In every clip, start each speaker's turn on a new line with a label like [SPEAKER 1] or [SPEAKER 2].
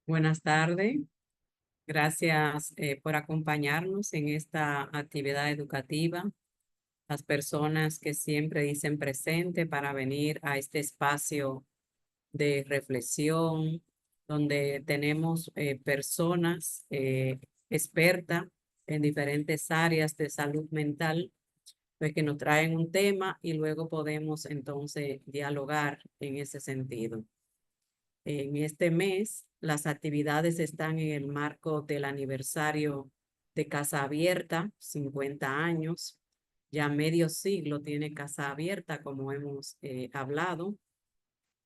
[SPEAKER 1] Buenas tardes. Gracias por acompañarnos en esta actividad educativa. Las personas que siempre dicen presente para venir a este espacio de reflexión, donde tenemos personas expertas en diferentes áreas de salud mental, pues que nos traen un tema y luego podemos entonces dialogar en ese sentido. En este mes, las actividades están en el marco del aniversario de Casa Abierta, 50 años. Ya medio siglo tiene Casa Abierta, como hemos hablado.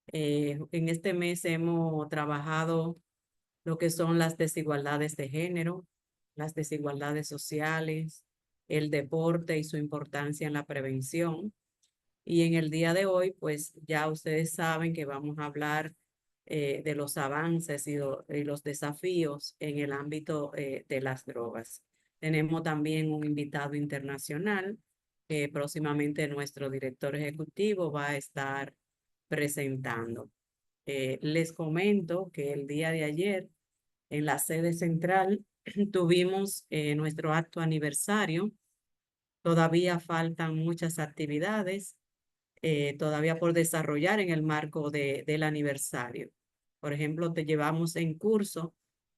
[SPEAKER 1] En este mes hemos trabajado lo que son las desigualdades de género, las desigualdades sociales, el deporte y su importancia en la prevención. Y en el día de hoy, pues ya ustedes saben que vamos a hablar de los avances y los desafíos en el ámbito de las drogas. Tenemos también un invitado internacional que próximamente nuestro director ejecutivo va a estar presentando. Les comento que el día de ayer en la sede central tuvimos nuestro acto aniversario. Todavía faltan muchas actividades todavía por desarrollar en el marco del aniversario. Por ejemplo, te llevamos en curso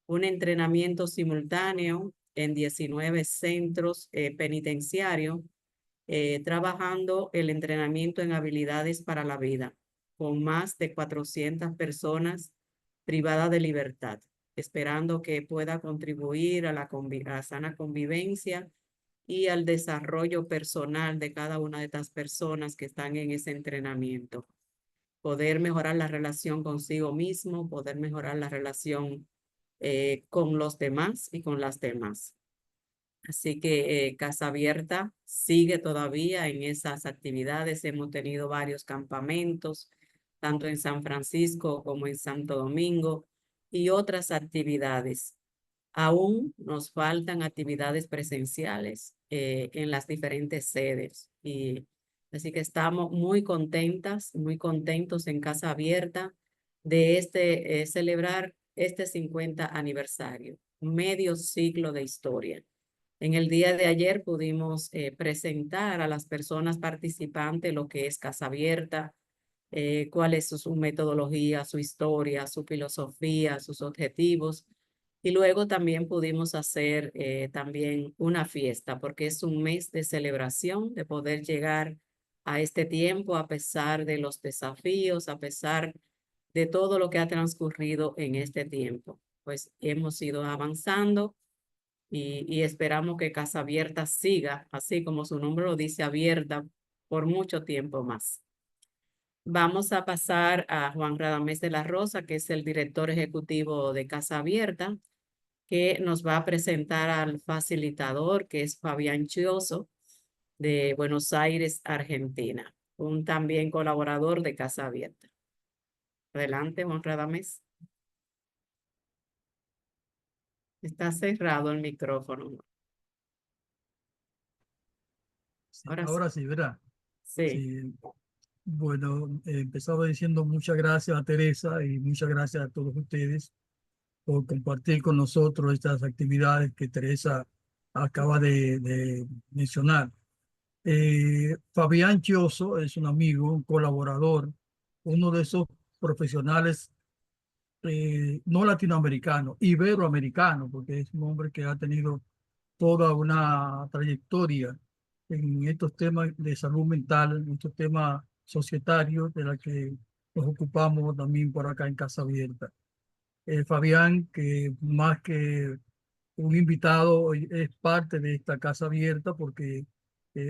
[SPEAKER 1] un entrenamiento simultáneo en 19 centros penitenciarios, trabajando el entrenamiento en habilidades para la vida, con más de 400 personas privadas de libertad, esperando que pueda contribuir a la sana convivencia y al desarrollo personal de cada una de estas personas que están en ese entrenamiento. Poder mejorar la relación consigo mismo, poder mejorar la relación con los demás y con las demás. Así que Casa Abierta sigue todavía en esas actividades. Hemos tenido varios campamentos, tanto en San Francisco como en Santo Domingo, y otras actividades. Aún nos faltan actividades presenciales en las diferentes sedes. Y así que estamos muy contentas, muy contentos en Casa Abierta de celebrar este 50 aniversario, medio siglo de historia. En el día de ayer pudimos presentar a las personas participantes lo que es Casa Abierta, cuál es su metodología, su historia, su filosofía, sus objetivos. Y luego también pudimos hacer también una fiesta, porque es un mes de celebración, de poder llegar a este tiempo a pesar de los desafíos, a pesar de todo lo que ha transcurrido en este tiempo. Pues hemos ido avanzando y esperamos que Casa Abierta siga, así como su nombre lo dice, abierta por mucho tiempo más. Vamos a pasar a Juan Radamés de la Rosa, que es el director ejecutivo de Casa Abierta, que nos va a presentar al facilitador, que es Fabián Chioso, de Buenos Aires, Argentina, un también colaborador de Casa Abierta. Adelante, Juan Radamés. Está cerrado el micrófono.
[SPEAKER 2] Sí,
[SPEAKER 1] Ahora sí.
[SPEAKER 2] ahora sí, ¿verdad?
[SPEAKER 1] Sí.
[SPEAKER 2] Sí. Bueno, empezaba diciendo muchas gracias a Teresa y muchas gracias a todos ustedes por compartir con nosotros estas actividades que Teresa acaba de mencionar. Fabián Chioso es un amigo, un colaborador, uno de esos profesionales no latinoamericanos, iberoamericanos, porque es un hombre que ha tenido toda una trayectoria en estos temas de salud mental, en estos temas societarios de la que nos ocupamos también por acá en Casa Abierta. Fabián, que más que un invitado, es parte de esta Casa Abierta porque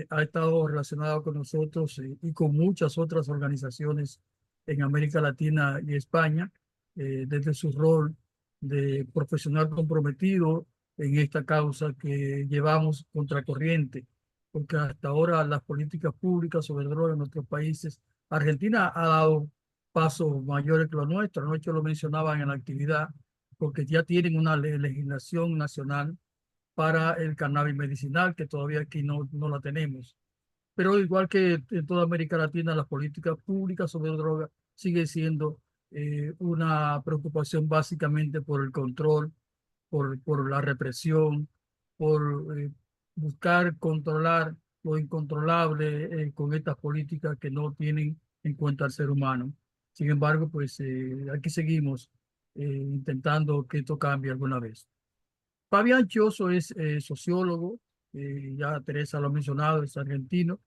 [SPEAKER 2] ha estado relacionado con nosotros y con muchas otras organizaciones en América Latina y España, desde su rol de profesional comprometido en esta causa que llevamos contracorriente, porque hasta ahora las políticas públicas sobre drogas en nuestros países, Argentina ha dado pasos mayores que los nuestros, anoche lo mencionaban en la actividad, porque ya tienen una legislación nacional para el cannabis medicinal, que todavía aquí no la tenemos. Pero igual que en toda América Latina, las políticas públicas sobre drogas siguen siendo una preocupación básicamente por el control, por la represión, por buscar controlar lo incontrolable con estas políticas que no tienen en cuenta al ser humano. Sin embargo, pues aquí seguimos intentando que esto cambie alguna vez. Fabián Chioso es sociólogo, ya Teresa lo ha mencionado, es argentino,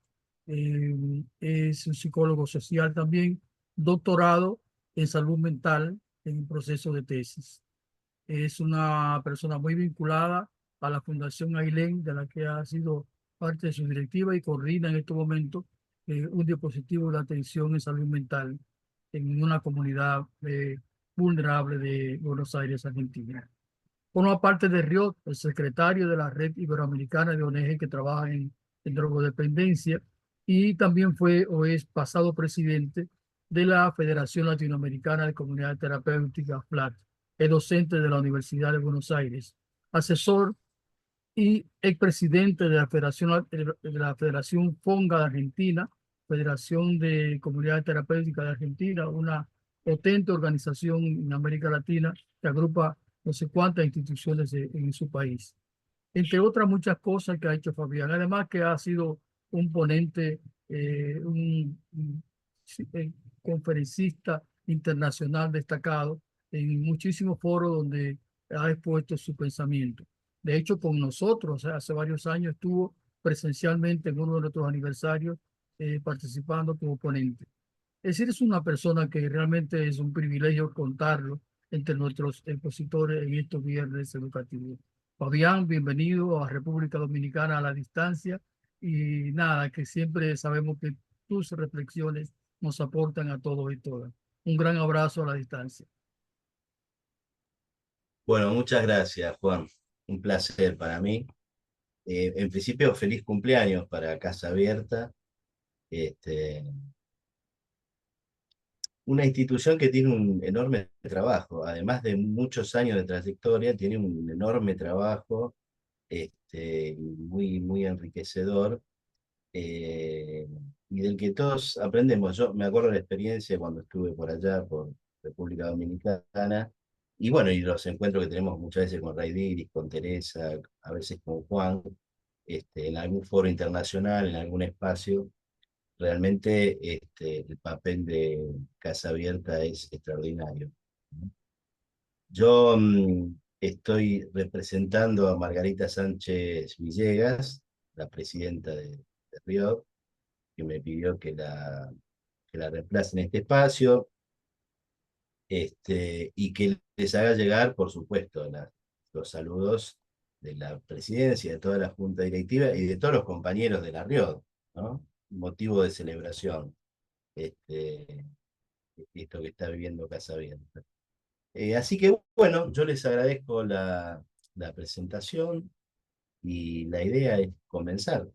[SPEAKER 2] es un psicólogo social también, doctorado en salud mental en un proceso de tesis. Es una persona muy vinculada a la Fundación Ailén, de la que ha sido parte de su directiva y coordina en estos momentos un dispositivo de atención en salud mental en una comunidad vulnerable de Buenos Aires, Argentina. Forma parte de RIOT, el secretario de la Red Iberoamericana de ONG que trabaja en drogodependencia, y también fue o es pasado presidente de la Federación Latinoamericana de Comunidades Terapéuticas, FLAT. Es docente de la Universidad de Buenos Aires, asesor y expresidente de la Federación FONGA de Argentina, Federación de Comunidades Terapéuticas de Argentina, una potente organización en América Latina que agrupa no sé cuántas instituciones en su país. Entre otras muchas cosas que ha hecho Fabián. Además que ha sido un ponente, sí, conferencista internacional destacado en muchísimos foros donde ha expuesto su pensamiento. De hecho, con nosotros, o sea, hace varios años estuvo presencialmente en uno de nuestros aniversarios participando como ponente. Es decir, es una persona que realmente es un privilegio contarlo entre nuestros expositores en estos viernes educativos. Fabián, bienvenido a República Dominicana a la distancia y nada, que siempre sabemos que tus reflexiones nos aportan a todos y todas. Un gran abrazo a la distancia.
[SPEAKER 3] Bueno, muchas gracias, Juan. Un placer para mí. En principio, feliz cumpleaños para Casa Abierta. Este, una institución que tiene un enorme trabajo, además de muchos años de trayectoria, tiene un enorme trabajo muy, muy enriquecedor, eh, y del que todos aprendemos. Yo me acuerdo de la experiencia cuando estuve por allá, por República Dominicana, y bueno, y los encuentros que tenemos muchas veces con Ray Diris, con Teresa, a veces con Juan, en algún foro internacional, en algún espacio. Realmente el papel de Casa Abierta es extraordinario, ¿no? Yo estoy representando a Margarita Sánchez Villegas, la presidenta de Río, que me pidió que la reemplace en este espacio, y que les haga llegar, por supuesto, los saludos de la presidencia, de toda la junta directiva y de todos los compañeros de la Río, ¿no? Motivo de celebración, este, esto que está viviendo Casa Abierta. Así que bueno, yo les agradezco la presentación, y la idea es comenzar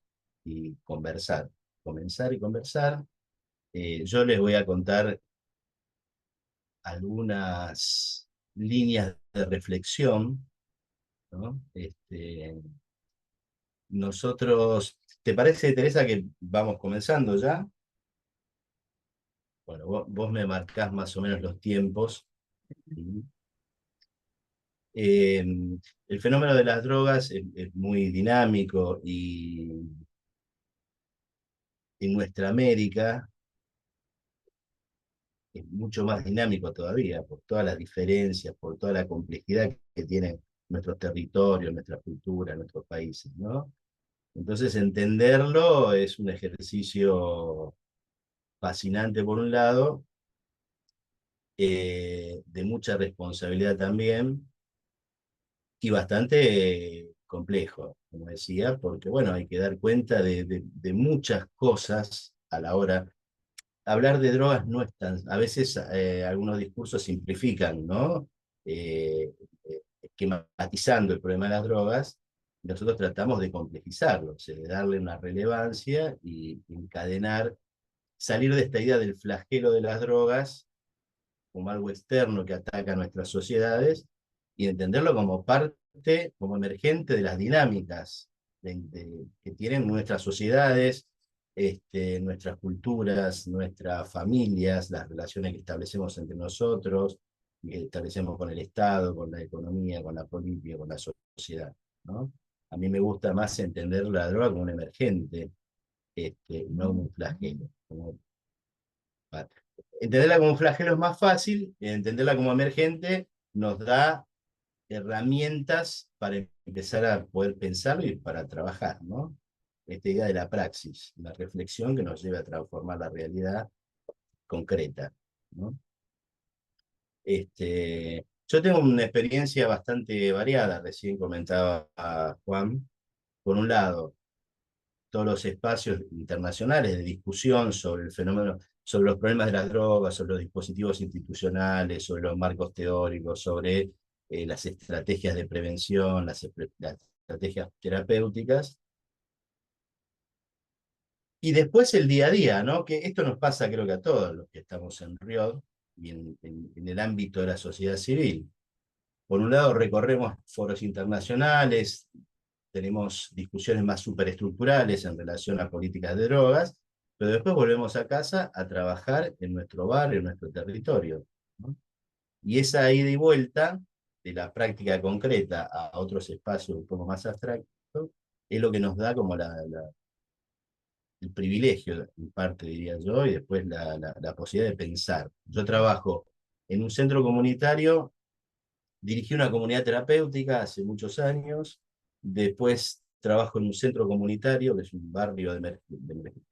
[SPEAKER 3] y conversar, comenzar y conversar. Yo les voy a contar algunas líneas de reflexión, ¿no? Nosotros, ¿te parece, Teresa, que vamos comenzando ya? Bueno, vos me marcás más o menos los tiempos. Eh, el fenómeno de las drogas es muy dinámico, y en nuestra América es mucho más dinámico todavía, por todas las diferencias, por toda la complejidad que tienen nuestros territorios, nuestra cultura, nuestros países, ¿no? Entonces, entenderlo es un ejercicio fascinante por un lado, de mucha responsabilidad también, y bastante complejo, como decía, porque bueno, hay que dar cuenta de muchas cosas a la hora. Hablar de drogas no es tan, a veces algunos discursos simplifican, ¿no? Esquematizando el problema de las drogas. Nosotros tratamos de complejizarlo, o sea, de darle una relevancia y encadenar, salir de esta idea del flagelo de las drogas como algo externo que ataca a nuestras sociedades, y entenderlo como parte, como emergente de las dinámicas que tienen nuestras sociedades, nuestras culturas, nuestras familias, las relaciones que establecemos entre nosotros, que establecemos con el Estado, con la economía, con la política, con la sociedad, ¿no? A mí me gusta más entender la droga como un emergente, no como un flagelo. Entenderla como un flagelo es más fácil, entenderla como emergente nos da herramientas para empezar a poder pensarlo y para trabajar, ¿no? Esta idea de la praxis, la reflexión que nos lleva a transformar la realidad concreta, ¿no? Yo tengo una experiencia bastante variada, recién comentaba a Juan. Por un lado, todos los espacios internacionales de discusión sobre el fenómeno, sobre los problemas de las drogas, sobre los dispositivos institucionales, sobre los marcos teóricos, sobre las estrategias de prevención, las estrategias terapéuticas. Y después el día a día, ¿no? Que esto nos pasa creo que a todos los que estamos en Riod y en el ámbito de la sociedad civil. Por un lado recorremos foros internacionales, tenemos discusiones más superestructurales en relación a políticas de drogas, pero después volvemos a casa a trabajar en nuestro barrio, en nuestro territorio, ¿no? Y esa ida y vuelta de la práctica concreta a otros espacios un poco más abstractos es lo que nos da como el privilegio, en parte diría yo, y después la posibilidad de pensar. Yo trabajo en un centro comunitario. Dirigí una comunidad terapéutica hace muchos años, después trabajo en un centro comunitario, que es un barrio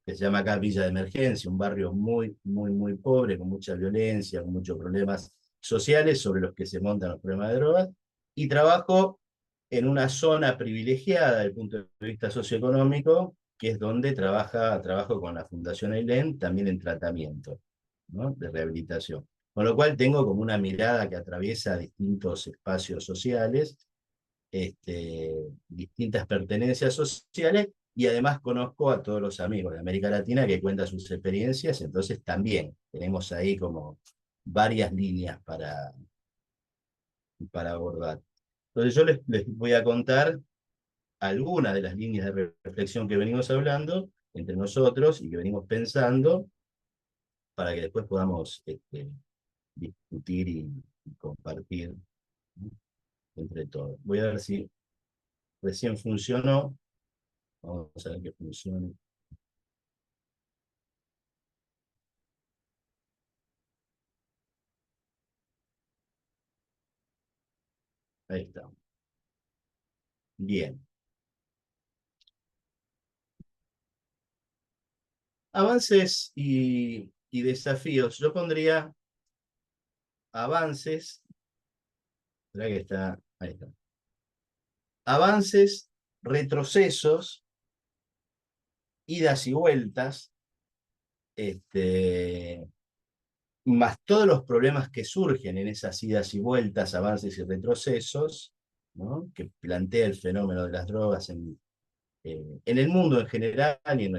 [SPEAKER 3] que se llama acá Villa de Emergencia, un barrio muy, muy, muy pobre, con mucha violencia, con muchos problemas sociales sobre los que se montan los problemas de drogas, y trabajo en una zona privilegiada desde el punto de vista socioeconómico, que es donde trabajo con la Fundación Ailén, también en tratamiento, ¿no? De rehabilitación. Con lo cual tengo como una mirada que atraviesa distintos espacios sociales, distintas pertenencias sociales, y además conozco a todos los amigos de América Latina que cuentan sus experiencias, entonces también tenemos ahí como varias líneas para abordar. Entonces yo les voy a contar algunas de las líneas de reflexión que venimos hablando entre nosotros y que venimos pensando para que después podamos discutir y compartir, ¿no? Entre todos. Voy a ver si recién funcionó. Vamos a ver que funcione. Ahí está. Bien. Avances y desafíos. Yo pondría avances. ¿Será que está? Ahí está. Avances, retrocesos, idas y vueltas, más todos los problemas que surgen en esas idas y vueltas, avances y retrocesos, ¿no? Que plantea el fenómeno de las drogas en el mundo en general y en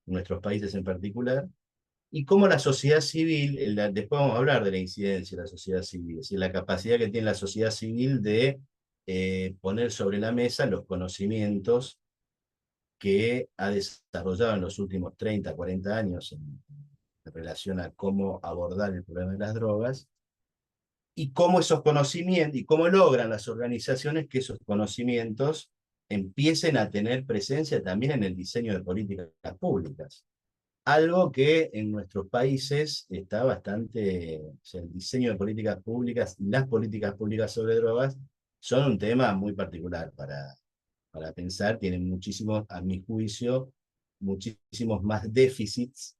[SPEAKER 3] nuestros países en particular, y cómo la sociedad civil, después vamos a hablar de la incidencia de la sociedad civil, es decir, la capacidad que tiene la sociedad civil de poner sobre la mesa los conocimientos que ha desarrollado en los últimos 30, 40 años en relación a cómo abordar el problema de las drogas, y cómo esos conocimientos, y cómo logran las organizaciones que esos conocimientos empiecen a tener presencia también en el diseño de políticas públicas. Algo que en nuestros países está bastante, o sea, el diseño de políticas públicas, las políticas públicas sobre drogas, son un tema muy particular para pensar, tienen muchísimos, a mi juicio, muchísimos más déficits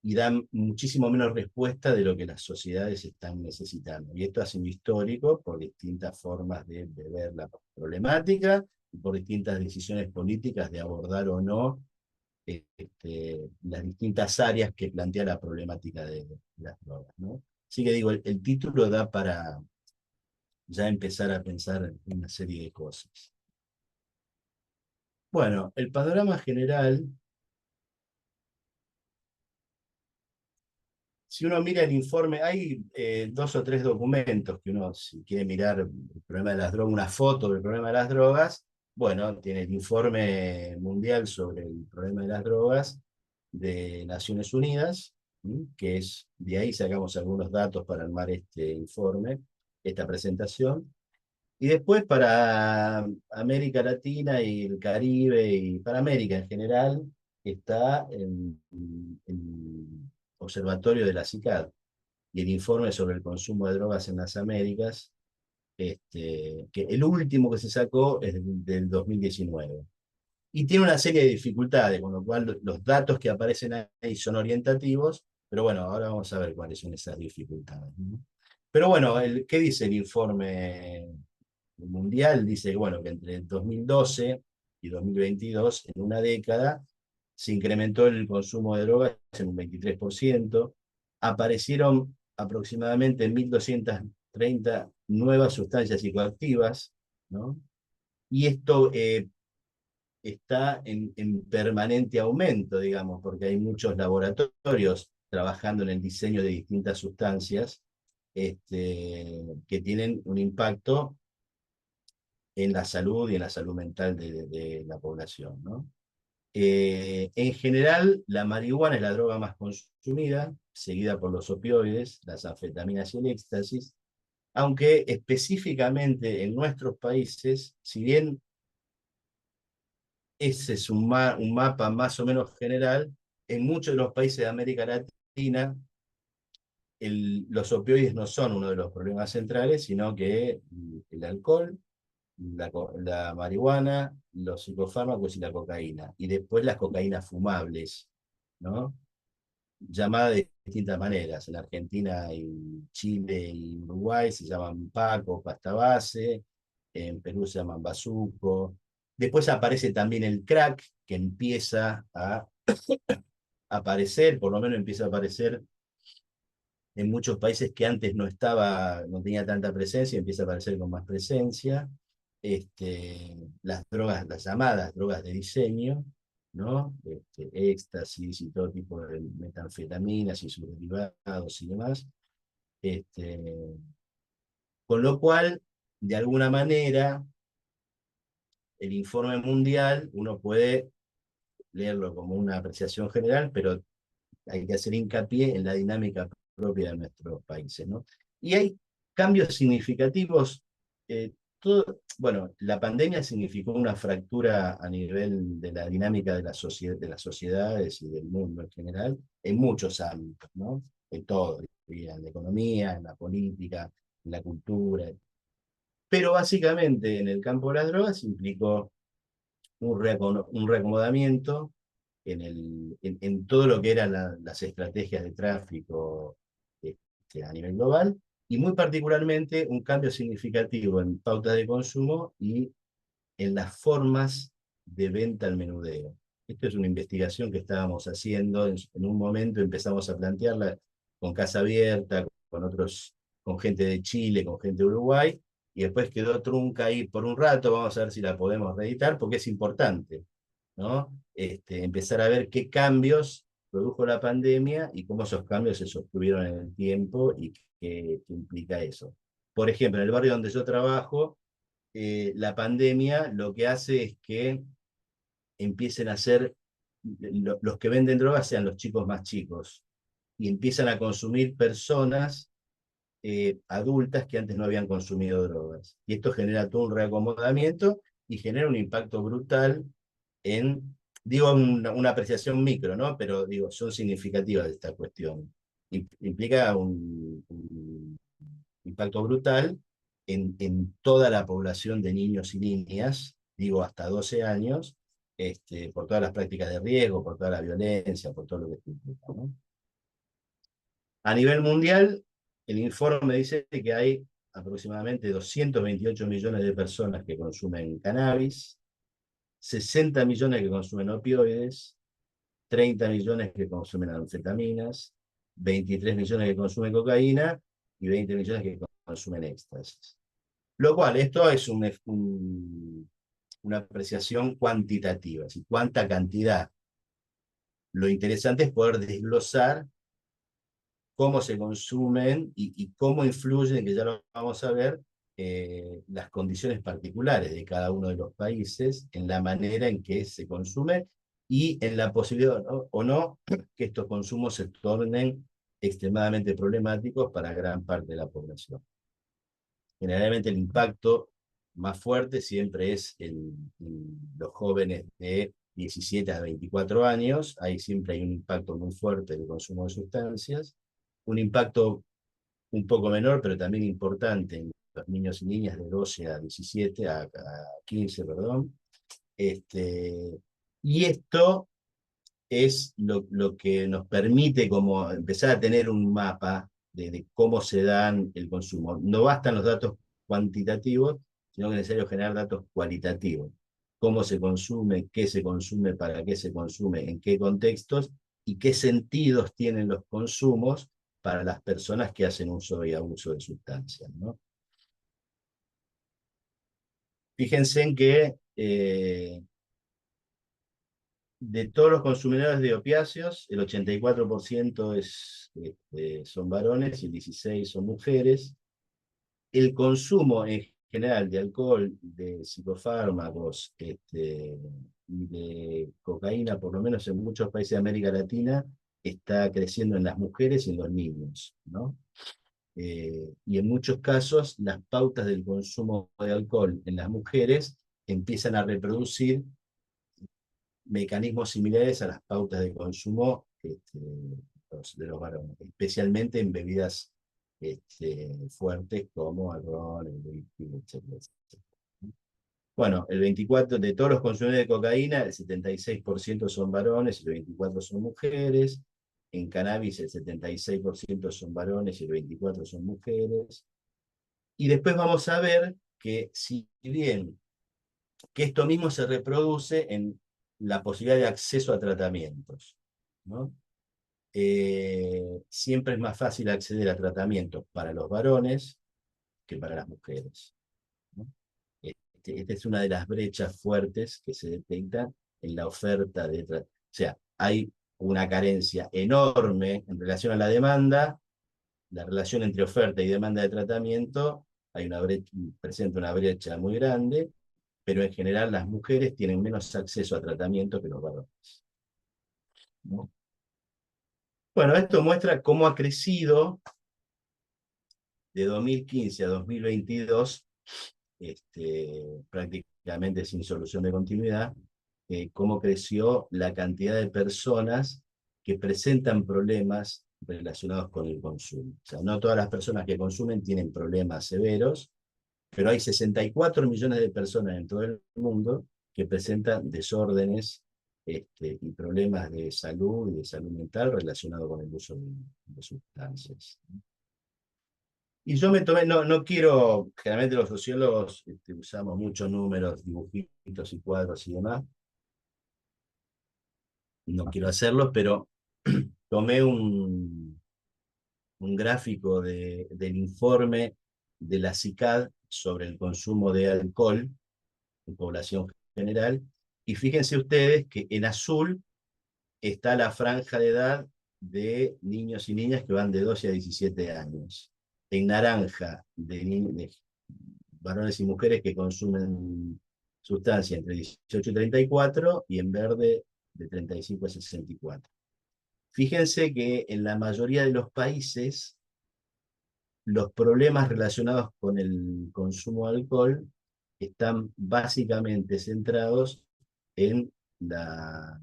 [SPEAKER 3] y dan muchísimo menos respuesta de lo que las sociedades están necesitando. Y esto ha sido histórico por distintas formas de ver la problemática y por distintas decisiones políticas de abordar o no las distintas áreas que plantea la problemática de las drogas, ¿no? Así que digo, el título da para ya empezar a pensar en una serie de cosas. Bueno, el panorama general, si uno mira el informe, hay 2 o 3 documentos que uno, si quiere mirar el problema de las drogas, una foto del problema de las drogas, bueno, tiene el informe mundial sobre el problema de las drogas de Naciones Unidas, que es, de ahí sacamos algunos datos para armar este informe, esta presentación. Y después para América Latina y el Caribe y para América en general está el Observatorio de la CICAD y el informe sobre el consumo de drogas en las Américas, que el último que se sacó es del 2019. Y tiene una serie de dificultades, con lo cual los datos que aparecen ahí son orientativos, pero bueno, ahora vamos a ver cuáles son esas dificultades, ¿no? Pero bueno, ¿qué dice el informe mundial? Dice bueno, que entre 2012 y 2022, en una década, se incrementó el consumo de drogas en un 23%, aparecieron aproximadamente 1.230 nuevas sustancias psicoactivas, ¿no? Y esto está en permanente aumento, digamos, porque hay muchos laboratorios trabajando en el diseño de distintas sustancias que tienen un impacto en la salud y en la salud mental de la población, ¿no? En general, la marihuana es la droga más consumida, seguida por los opioides, las anfetaminas y el éxtasis, aunque específicamente en nuestros países, si bien ese es un mapa más o menos general, en muchos de los países de América Latina los opioides no son uno de los problemas centrales, sino que el alcohol, la marihuana, los psicofármacos y la cocaína. Y después las cocaínas fumables, ¿no? Llamadas de distintas maneras. En Argentina y Chile y Uruguay se llaman Paco, pasta base. En Perú se llaman bazuco. Después aparece también el crack, que empieza a aparecer, por lo menos empieza a aparecer en muchos países que antes no tenía tanta presencia, empieza a aparecer con más presencia. Las drogas, las llamadas drogas de diseño, ¿no? Éxtasis y todo tipo de metanfetaminas y sus derivados y demás. Este, con lo cual, de alguna manera, el informe mundial uno puede leerlo como una apreciación general, pero hay que hacer hincapié en la dinámica propia de nuestros países, ¿no? Y hay cambios significativos. Bueno, la pandemia significó una fractura a nivel de la dinámica de de las sociedades y del mundo en general, en muchos ámbitos, ¿no? En todo, en la economía, en la política, en la cultura. Pero básicamente en el campo de las drogas implicó un reacomodamiento en todo lo que eran las estrategias de tráfico a nivel global, y muy particularmente un cambio significativo en pautas de consumo y en las formas de venta al menudeo. Esto es una investigación que estábamos haciendo, en un momento empezamos a plantearla con Casa Abierta, con gente de Chile, con gente de Uruguay, y después quedó trunca ahí por un rato. Vamos a ver si la podemos reeditar, porque es importante, ¿no? Empezar a ver qué cambios produjo la pandemia y cómo esos cambios se sostuvieron en el tiempo y qué implica eso. Por ejemplo, en el barrio donde yo trabajo, la pandemia lo que hace es que empiecen a ser, los que venden drogas sean los chicos más chicos, y empiezan a consumir personas adultas que antes no habían consumido drogas. Y esto genera todo un reacomodamiento y genera un impacto brutal digo, una apreciación micro, ¿no? Pero digo, son significativas de esta cuestión. Implica un impacto brutal en toda la población de niños y niñas, digo, hasta 12 años, por todas las prácticas de riesgo, por toda la violencia, por todo lo que implica, ¿no? A nivel mundial, el informe dice que hay aproximadamente 228 millones de personas que consumen cannabis, 60 millones que consumen opioides, 30 millones que consumen anfetaminas, 23 millones que consumen cocaína y 20 millones que consumen éxtasis. Lo cual, esto es una apreciación cuantitativa, ¿sí? ¿Cuánta cantidad? Lo interesante es poder desglosar cómo se consumen y cómo influyen, que ya lo vamos a ver, las condiciones particulares de cada uno de los países en la manera en que se consume y en la posibilidad o no que estos consumos se tornen extremadamente problemáticos para gran parte de la población. Generalmente el impacto más fuerte siempre es en los jóvenes de 17 a 24 años, ahí siempre hay un impacto muy fuerte del consumo de sustancias, un impacto un poco menor, pero también importante en los niños y niñas de 12 a 17, a 15, perdón. Y esto es lo que nos permite como empezar a tener un mapa de cómo se dan el consumo. No bastan los datos cuantitativos, sino que es necesario generar datos cualitativos. Cómo se consume, qué se consume, para qué se consume, en qué contextos y qué sentidos tienen los consumos para las personas que hacen uso y abuso de sustancias, ¿no? Fíjense en que de todos los consumidores de opiáceos, el 84% son varones y el 16% son mujeres. El consumo en general de alcohol, de psicofármacos y de cocaína, por lo menos en muchos países de América Latina, está creciendo en las mujeres y en los niños, ¿no? Y en muchos casos las pautas del consumo de alcohol en las mujeres empiezan a reproducir mecanismos similares a las pautas de consumo de los varones, especialmente en bebidas fuertes como el ron, el whisky, etcétera, etcétera. Bueno, el 24% de todos los consumidores de cocaína, el 76% son varones y el 24% son mujeres. En cannabis el 76% son varones y el 24% son mujeres. Y después vamos a ver que si bien que esto mismo se reproduce en la posibilidad de acceso a tratamientos, ¿no? Siempre es más fácil acceder a tratamientos para los varones que para las mujeres, ¿no? Esta es una de las brechas fuertes que se detecta en la oferta de tratamiento. O sea, hay una carencia enorme en relación a la demanda, la relación entre oferta y demanda de tratamiento, hay una brecha, presenta una brecha muy grande, pero en general las mujeres tienen menos acceso a tratamiento que los varones, ¿no? Bueno, esto muestra cómo ha crecido de 2015 a 2022, prácticamente sin solución de continuidad, cómo creció la cantidad de personas que presentan problemas relacionados con el consumo. O sea, no todas las personas que consumen tienen problemas severos, pero hay 64 millones de personas en todo el mundo que presentan desórdenes y problemas de salud y de salud mental relacionados con el uso de sustancias. Y yo me tomé, no quiero, generalmente los sociólogos usamos muchos números, dibujitos y cuadros y demás, no quiero hacerlos, pero tomé un gráfico del informe de la CICAD sobre el consumo de alcohol en población general, y fíjense ustedes que en azul está la franja de edad de niños y niñas que van de 12 a 17 años. En naranja, de varones y mujeres que consumen sustancia entre 18 y 34, y en verde de 35 a 64. Fíjense que en la mayoría de los países los problemas relacionados con el consumo de alcohol están básicamente centrados en la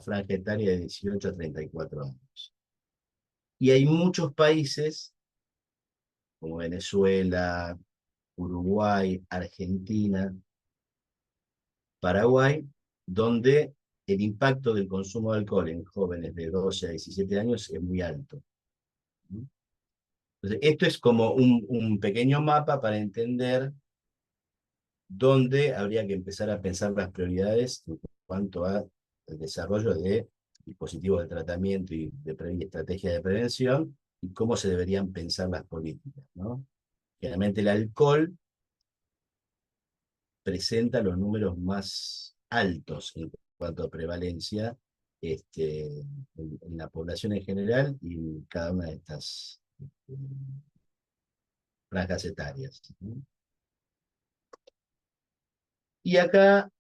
[SPEAKER 3] franja etaria de 18 a 34 años. Y hay muchos países, como Venezuela, Uruguay, Argentina, Paraguay, donde el impacto del consumo de alcohol en jóvenes de 12 a 17 años es muy alto. Entonces, esto es como un pequeño mapa para entender dónde habría que empezar a pensar las prioridades en cuanto al desarrollo de dispositivos de tratamiento y de estrategias de prevención, y cómo se deberían pensar las políticas, ¿no? Generalmente el alcohol presenta los números más altos en cuanto a prevalencia en la población en general y en cada una de estas franjas etarias, ¿no? Y acá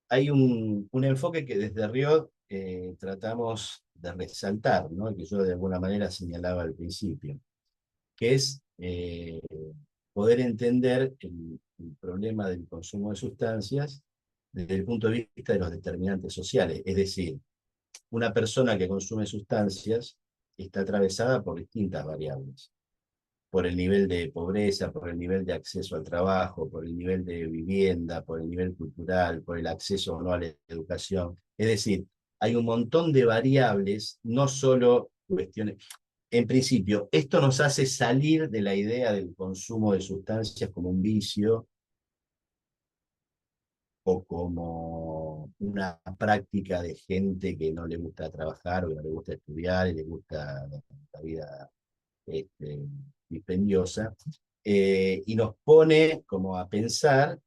[SPEAKER 3] hay un enfoque que desde Riot tratamos de resaltar, ¿no? Que yo de alguna manera señalaba al principio, que es poder entender el problema del consumo de sustancias desde el punto de vista de los determinantes sociales. Es decir, una persona que consume sustancias está atravesada por distintas variables, por el nivel de pobreza, por el nivel de acceso al trabajo, por el nivel de vivienda, por el nivel cultural, por el acceso o no a la educación. Es decir, hay un montón de variables, no solo cuestiones. En principio, esto nos hace salir de la idea del consumo de sustancias como un vicio o como una práctica de gente que no le gusta trabajar o que no le gusta estudiar y le gusta la vida dispendiosa, y nos pone como a pensar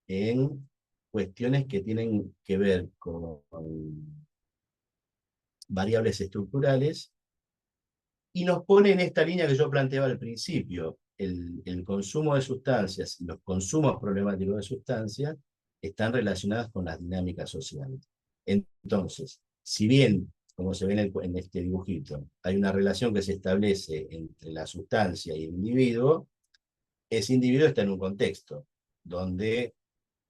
[SPEAKER 3] en cuestiones que tienen que ver con variables estructurales y nos pone en esta línea que yo planteaba al principio. El consumo de sustancias y los consumos problemáticos de sustancias están relacionados con las dinámicas sociales. Entonces, si bien, como se ve en este dibujito, hay una relación que se establece entre la sustancia y el individuo, ese individuo está en un contexto donde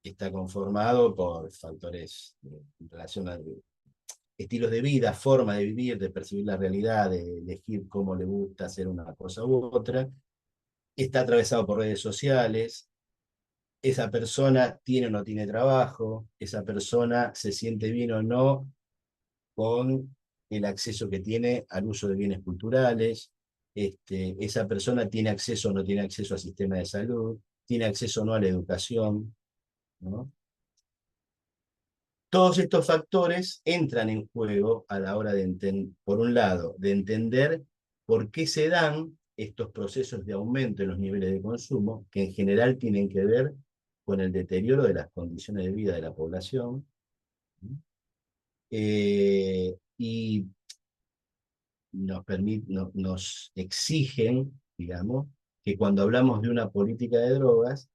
[SPEAKER 3] está conformado por factores en relación a estilos de vida, forma de vivir, de percibir la realidad, de elegir cómo le gusta hacer una cosa u otra. Está atravesado por redes sociales. Esa persona tiene o no tiene trabajo. Esa persona se siente bien o no con el acceso que tiene al uso de bienes culturales. Esa persona tiene acceso o no tiene acceso al sistema de salud, tiene acceso o no a la educación, ¿no? Todos estos factores entran en juego a la hora de, por un lado, de entender por qué se dan estos procesos de aumento en los niveles de consumo, que en general tienen que ver con el deterioro de las condiciones de vida de la población, y nos exigen, digamos, que cuando hablamos de una política de drogas,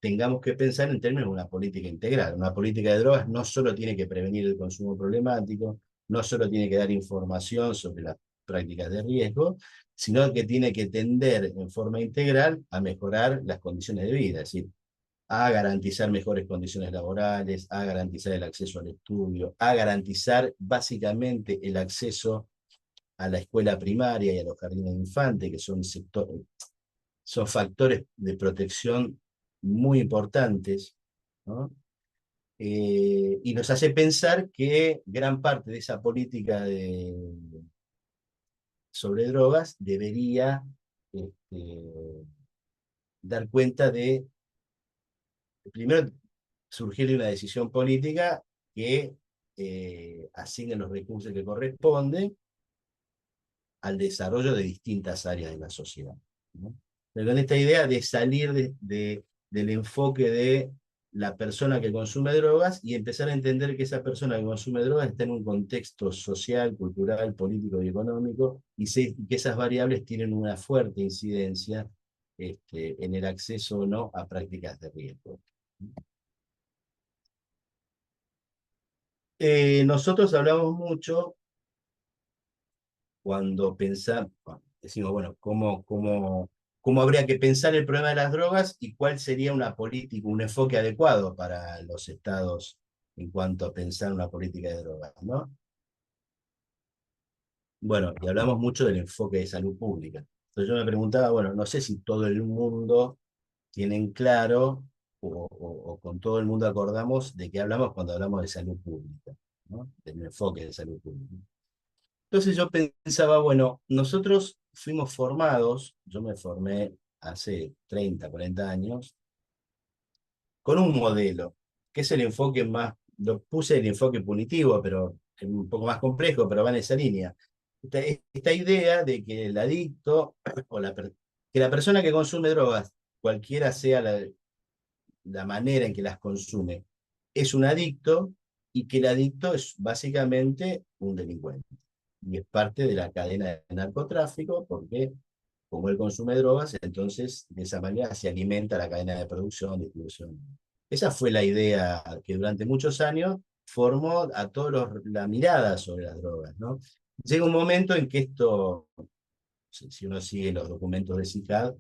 [SPEAKER 3] tengamos que pensar en términos de una política integral. Una política de drogas no solo tiene que prevenir el consumo problemático, no solo tiene que dar información sobre las prácticas de riesgo, sino que tiene que tender en forma integral a mejorar las condiciones de vida, es decir, a garantizar mejores condiciones laborales, a garantizar el acceso al estudio, a garantizar básicamente el acceso a la escuela primaria y a los jardines de infantes, que son factores de protección muy importantes, ¿no? Y nos hace pensar que gran parte de esa política sobre drogas debería dar cuenta de, primero, surgir de una decisión política que asigne los recursos que corresponden al desarrollo de distintas áreas de la sociedad, ¿no? Pero con esta idea de salir del enfoque de la persona que consume drogas y empezar a entender que esa persona que consume drogas está en un contexto social, cultural, político y económico, y que esas variables tienen una fuerte incidencia en el acceso o no a prácticas de riesgo. Nosotros hablamos mucho cuando pensamos, decimos, bueno, ¿cómo habría que pensar el problema de las drogas y cuál sería una política, un enfoque adecuado para los estados en cuanto a pensar una política de drogas, ¿no? Bueno, y hablamos mucho del enfoque de salud pública. Entonces yo me preguntaba, bueno, no sé si todo el mundo tiene en claro o con todo el mundo acordamos de qué hablamos cuando hablamos de salud pública, ¿no? Del enfoque de salud pública. Entonces yo pensaba, bueno, nosotros fuimos formados, yo me formé hace 30, 40 años, con un modelo, que es el enfoque más, lo puse el enfoque punitivo, pero es un poco más complejo, pero va en esa línea. Esta idea de que el adicto, o que la persona que consume drogas, cualquiera sea la manera en que las consume, es un adicto y que el adicto es básicamente un delincuente. Y es parte de la cadena de narcotráfico porque como él consume drogas, entonces de esa manera se alimenta la cadena de producción, distribución. Esa fue la idea que durante muchos años formó a todos la mirada sobre las drogas, ¿no? Llega un momento en que esto, si uno sigue los documentos de CICAD,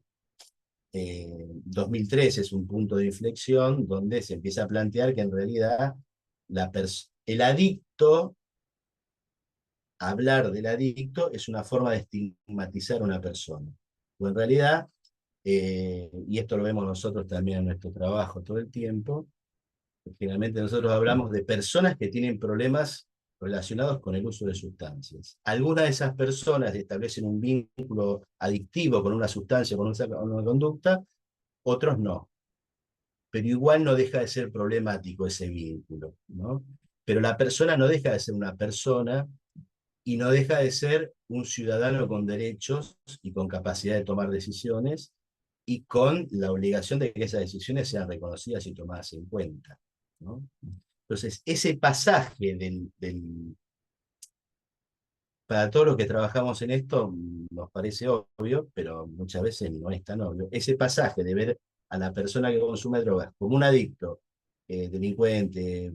[SPEAKER 3] 2013 es un punto de inflexión donde se empieza a plantear que en realidad el adicto, hablar del adicto es una forma de estigmatizar a una persona. O en realidad, y esto lo vemos nosotros también en nuestro trabajo todo el tiempo, generalmente nosotros hablamos de personas que tienen problemas relacionados con el uso de sustancias. Algunas de esas personas establecen un vínculo adictivo con una sustancia, con una conducta, otros no. Pero igual no deja de ser problemático ese vínculo, ¿no? Pero la persona no deja de ser una persona y no deja de ser un ciudadano con derechos y con capacidad de tomar decisiones y con la obligación de que esas decisiones sean reconocidas y tomadas en cuenta, ¿no? Entonces, ese pasaje para todos los que trabajamos en esto nos parece obvio, pero muchas veces no es tan obvio. Ese pasaje de ver a la persona que consume drogas como un adicto, delincuente,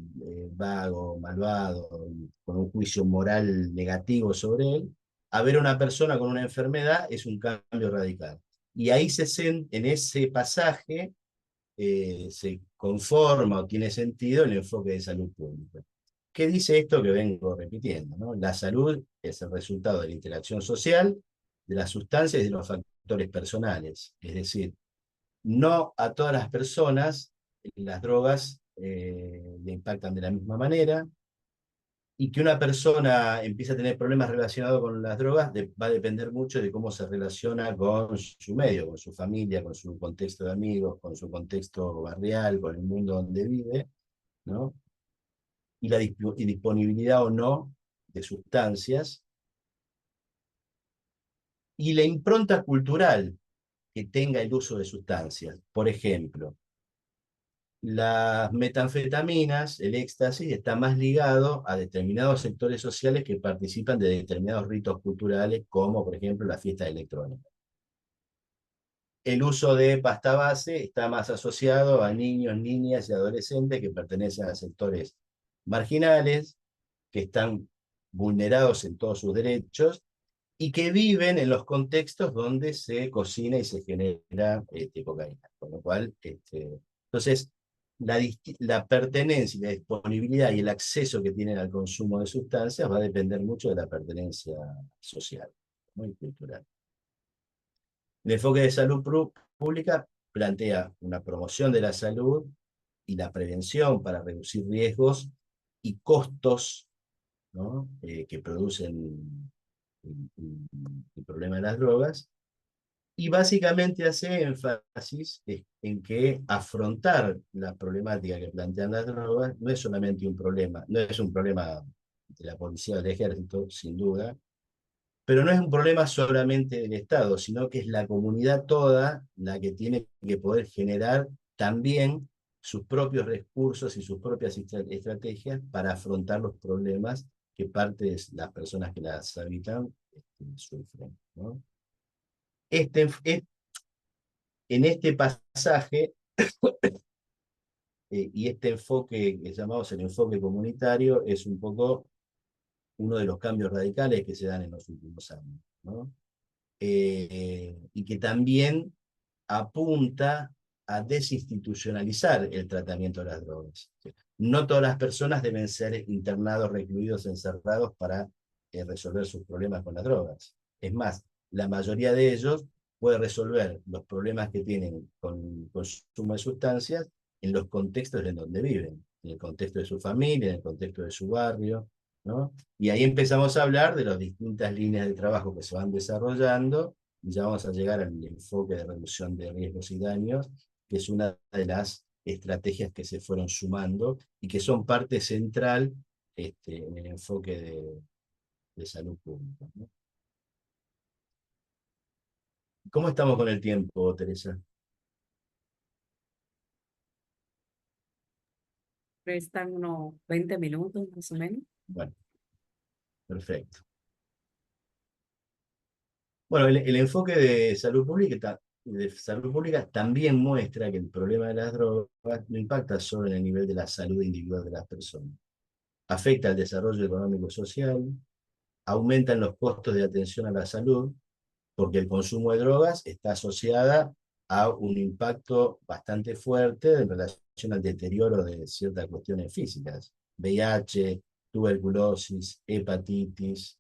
[SPEAKER 3] vago, malvado, con un juicio moral negativo sobre él, a ver a una persona con una enfermedad es un cambio radical. Y ahí en ese pasaje se conforma o tiene sentido el enfoque de salud pública. ¿Qué dice esto que vengo repitiendo, ¿no? La salud es el resultado de la interacción social, de las sustancias y de los factores personales. Es decir, no a todas las personas las drogas le impactan de la misma manera, y que una persona empiece a tener problemas relacionados con las drogas va a depender mucho de cómo se relaciona con su medio, con su familia, con su contexto de amigos, con su contexto barrial, con el mundo donde vive, ¿no? Y la disponibilidad o no de sustancias, y la impronta cultural que tenga el uso de sustancias. Por ejemplo, las metanfetaminas, el éxtasis, está más ligado a determinados sectores sociales que participan de determinados ritos culturales, como por ejemplo la fiesta electrónica. El uso de pasta base está más asociado a niños, niñas y adolescentes que pertenecen a sectores marginales, que están vulnerados en todos sus derechos y que viven en los contextos donde se cocina y se genera cocaína. Con lo cual, entonces, la pertenencia y la disponibilidad y el acceso que tienen al consumo de sustancias va a depender mucho de la pertenencia social, ¿no? Y cultural. El enfoque de salud pública plantea una promoción de la salud y la prevención para reducir riesgos y costos, ¿no? Que producen el problema de las drogas, y básicamente hace énfasis en que afrontar la problemática que plantean las drogas no es solamente un problema, no es un problema de la policía o del ejército, sin duda, pero no es un problema solamente del Estado, sino que es la comunidad toda la que tiene que poder generar también sus propios recursos y sus propias estrategias para afrontar los problemas que parte de las personas que las habitan sufren, ¿no? Este, en este pasaje y este enfoque que llamamos el enfoque comunitario es un poco uno de los cambios radicales que se dan en los últimos años, ¿no? Y que también apunta a desinstitucionalizar el tratamiento de las drogas. No todas las personas deben ser internados, recluidos, encerrados para resolver sus problemas con las drogas. Es más, la mayoría de ellos puede resolver los problemas que tienen con consumo de sustancias en los contextos en donde viven, en el contexto de su familia, en el contexto de su barrio, ¿no? Y ahí empezamos a hablar de las distintas líneas de trabajo que se van desarrollando, y ya vamos a llegar al enfoque de reducción de riesgos y daños, que es una de las estrategias que se fueron sumando y que son parte central en el enfoque de salud pública, ¿no? ¿Cómo estamos con el tiempo, Teresa?
[SPEAKER 1] Restan unos 20 minutos más o menos.
[SPEAKER 3] Bueno, perfecto. Bueno, el enfoque de salud pública también muestra que el problema de las drogas no impacta solo en el nivel de la salud individual de las personas. Afecta al desarrollo económico y social, aumentan los costos de atención a la salud, porque el consumo de drogas está asociada a un impacto bastante fuerte en relación al deterioro de ciertas cuestiones físicas: VIH, tuberculosis, hepatitis,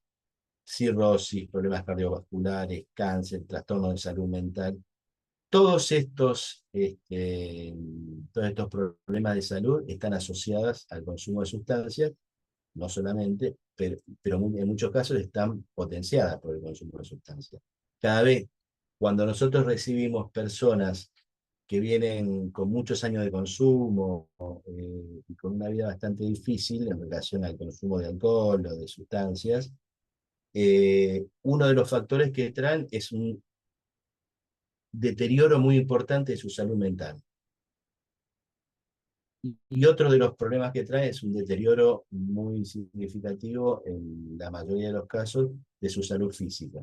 [SPEAKER 3] cirrosis, problemas cardiovasculares, cáncer, trastornos de salud mental. Todos estos problemas de salud están asociados al consumo de sustancias, no solamente, pero en muchos casos están potenciadas por el consumo de sustancias. Cada vez, cuando nosotros recibimos personas que vienen con muchos años de consumo y con una vida bastante difícil en relación al consumo de alcohol o de sustancias, uno de los factores que traen es un deterioro muy importante de su salud mental. Y otro de los problemas que trae es un deterioro muy significativo, en la mayoría de los casos, de su salud física,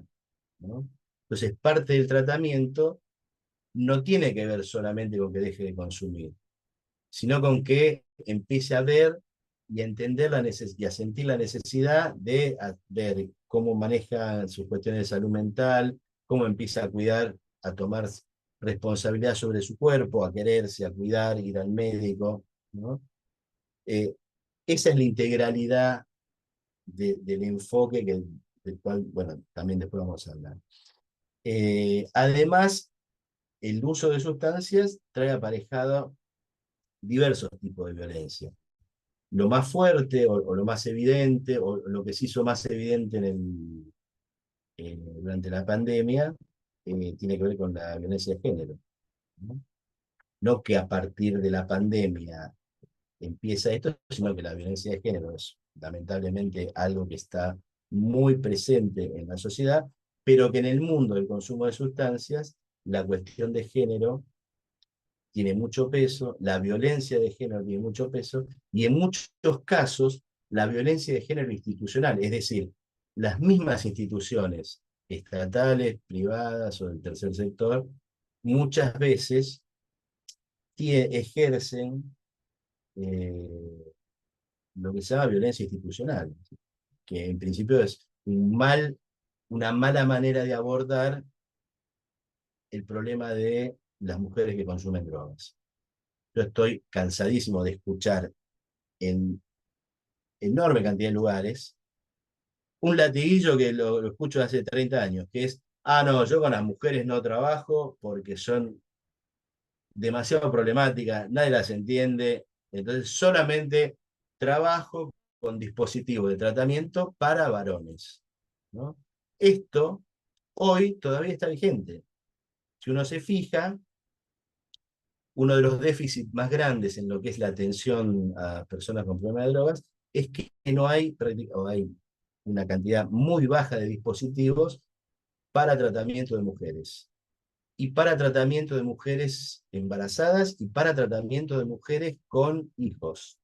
[SPEAKER 3] ¿no? Entonces, parte del tratamiento no tiene que ver solamente con que deje de consumir, sino con que empiece a ver y a entender y a sentir la necesidad de ver cómo maneja sus cuestiones de salud mental, cómo empieza a cuidar, a tomar responsabilidad sobre su cuerpo, a quererse, a cuidar, ir al médico, ¿no? Eh, Esa es la integralidad del enfoque del cual, bueno, también después vamos a hablar. Además, el uso de sustancias trae aparejado diversos tipos de violencia. Lo más fuerte o lo más evidente, o lo que se hizo más evidente durante la pandemia, tiene que ver con la violencia de género, ¿no? No que a partir de la pandemia empieza esto, sino que la violencia de género es lamentablemente algo que está muy presente en la sociedad, pero que en el mundo del consumo de sustancias, la cuestión de género tiene mucho peso, la violencia de género tiene mucho peso, y en muchos casos la violencia de género institucional, es decir, las mismas instituciones estatales, privadas o del tercer sector, muchas veces ejercen lo que se llama violencia institucional, que en principio es una mala manera de abordar el problema de las mujeres que consumen drogas. Yo estoy cansadísimo de escuchar en enorme cantidad de lugares un latiguillo que lo escucho hace 30 años, que es: ah, no, yo con las mujeres no trabajo porque son demasiado problemáticas, nadie las entiende, entonces solamente trabajo con dispositivos de tratamiento para varones, ¿no? Esto hoy todavía está vigente. Si uno se fija, uno de los déficits más grandes en lo que es la atención a personas con problemas de drogas es que no hay, o hay una cantidad muy baja de dispositivos para tratamiento de mujeres, y para tratamiento de mujeres embarazadas, y para tratamiento de mujeres con hijos.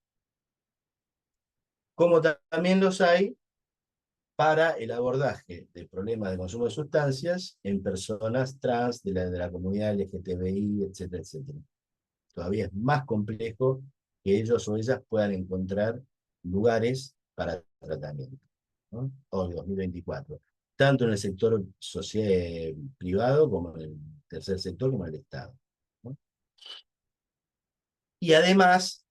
[SPEAKER 3] Como también los hay para el abordaje del problema de consumo de sustancias en personas trans, de la comunidad LGTBI, etcétera, etcétera. Todavía es más complejo que ellos o ellas puedan encontrar lugares para tratamiento, ¿no? Hoy, 2024, tanto en el sector social, privado, como en el tercer sector, como en el Estado, ¿no? Y además,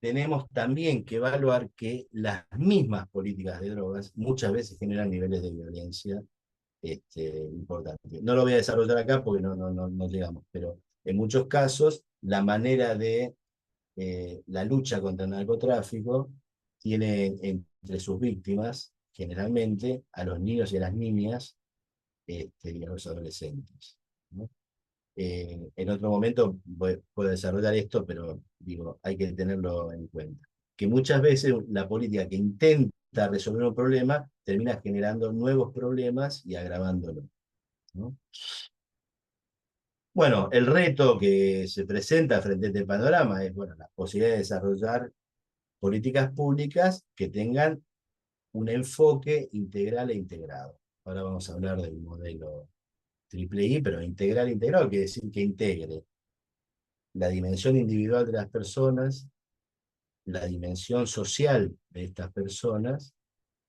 [SPEAKER 3] tenemos también que evaluar que las mismas políticas de drogas muchas veces generan niveles de violencia importantes. No lo voy a desarrollar acá porque no llegamos, pero en muchos casos la manera de la lucha contra el narcotráfico tiene entre sus víctimas generalmente a los niños y a las niñas, y a los adolescentes, ¿no? En otro momento puedo desarrollar esto, pero digo, hay que tenerlo en cuenta. Que muchas veces la política que intenta resolver un problema termina generando nuevos problemas y agravándolo, ¿no? Bueno, el reto que se presenta frente a este panorama es, bueno, la posibilidad de desarrollar políticas públicas que tengan un enfoque integral e integrado. Ahora vamos a hablar del modelo triple I, pero integral, integrado quiere decir que integre la dimensión individual de las personas, la dimensión social de estas personas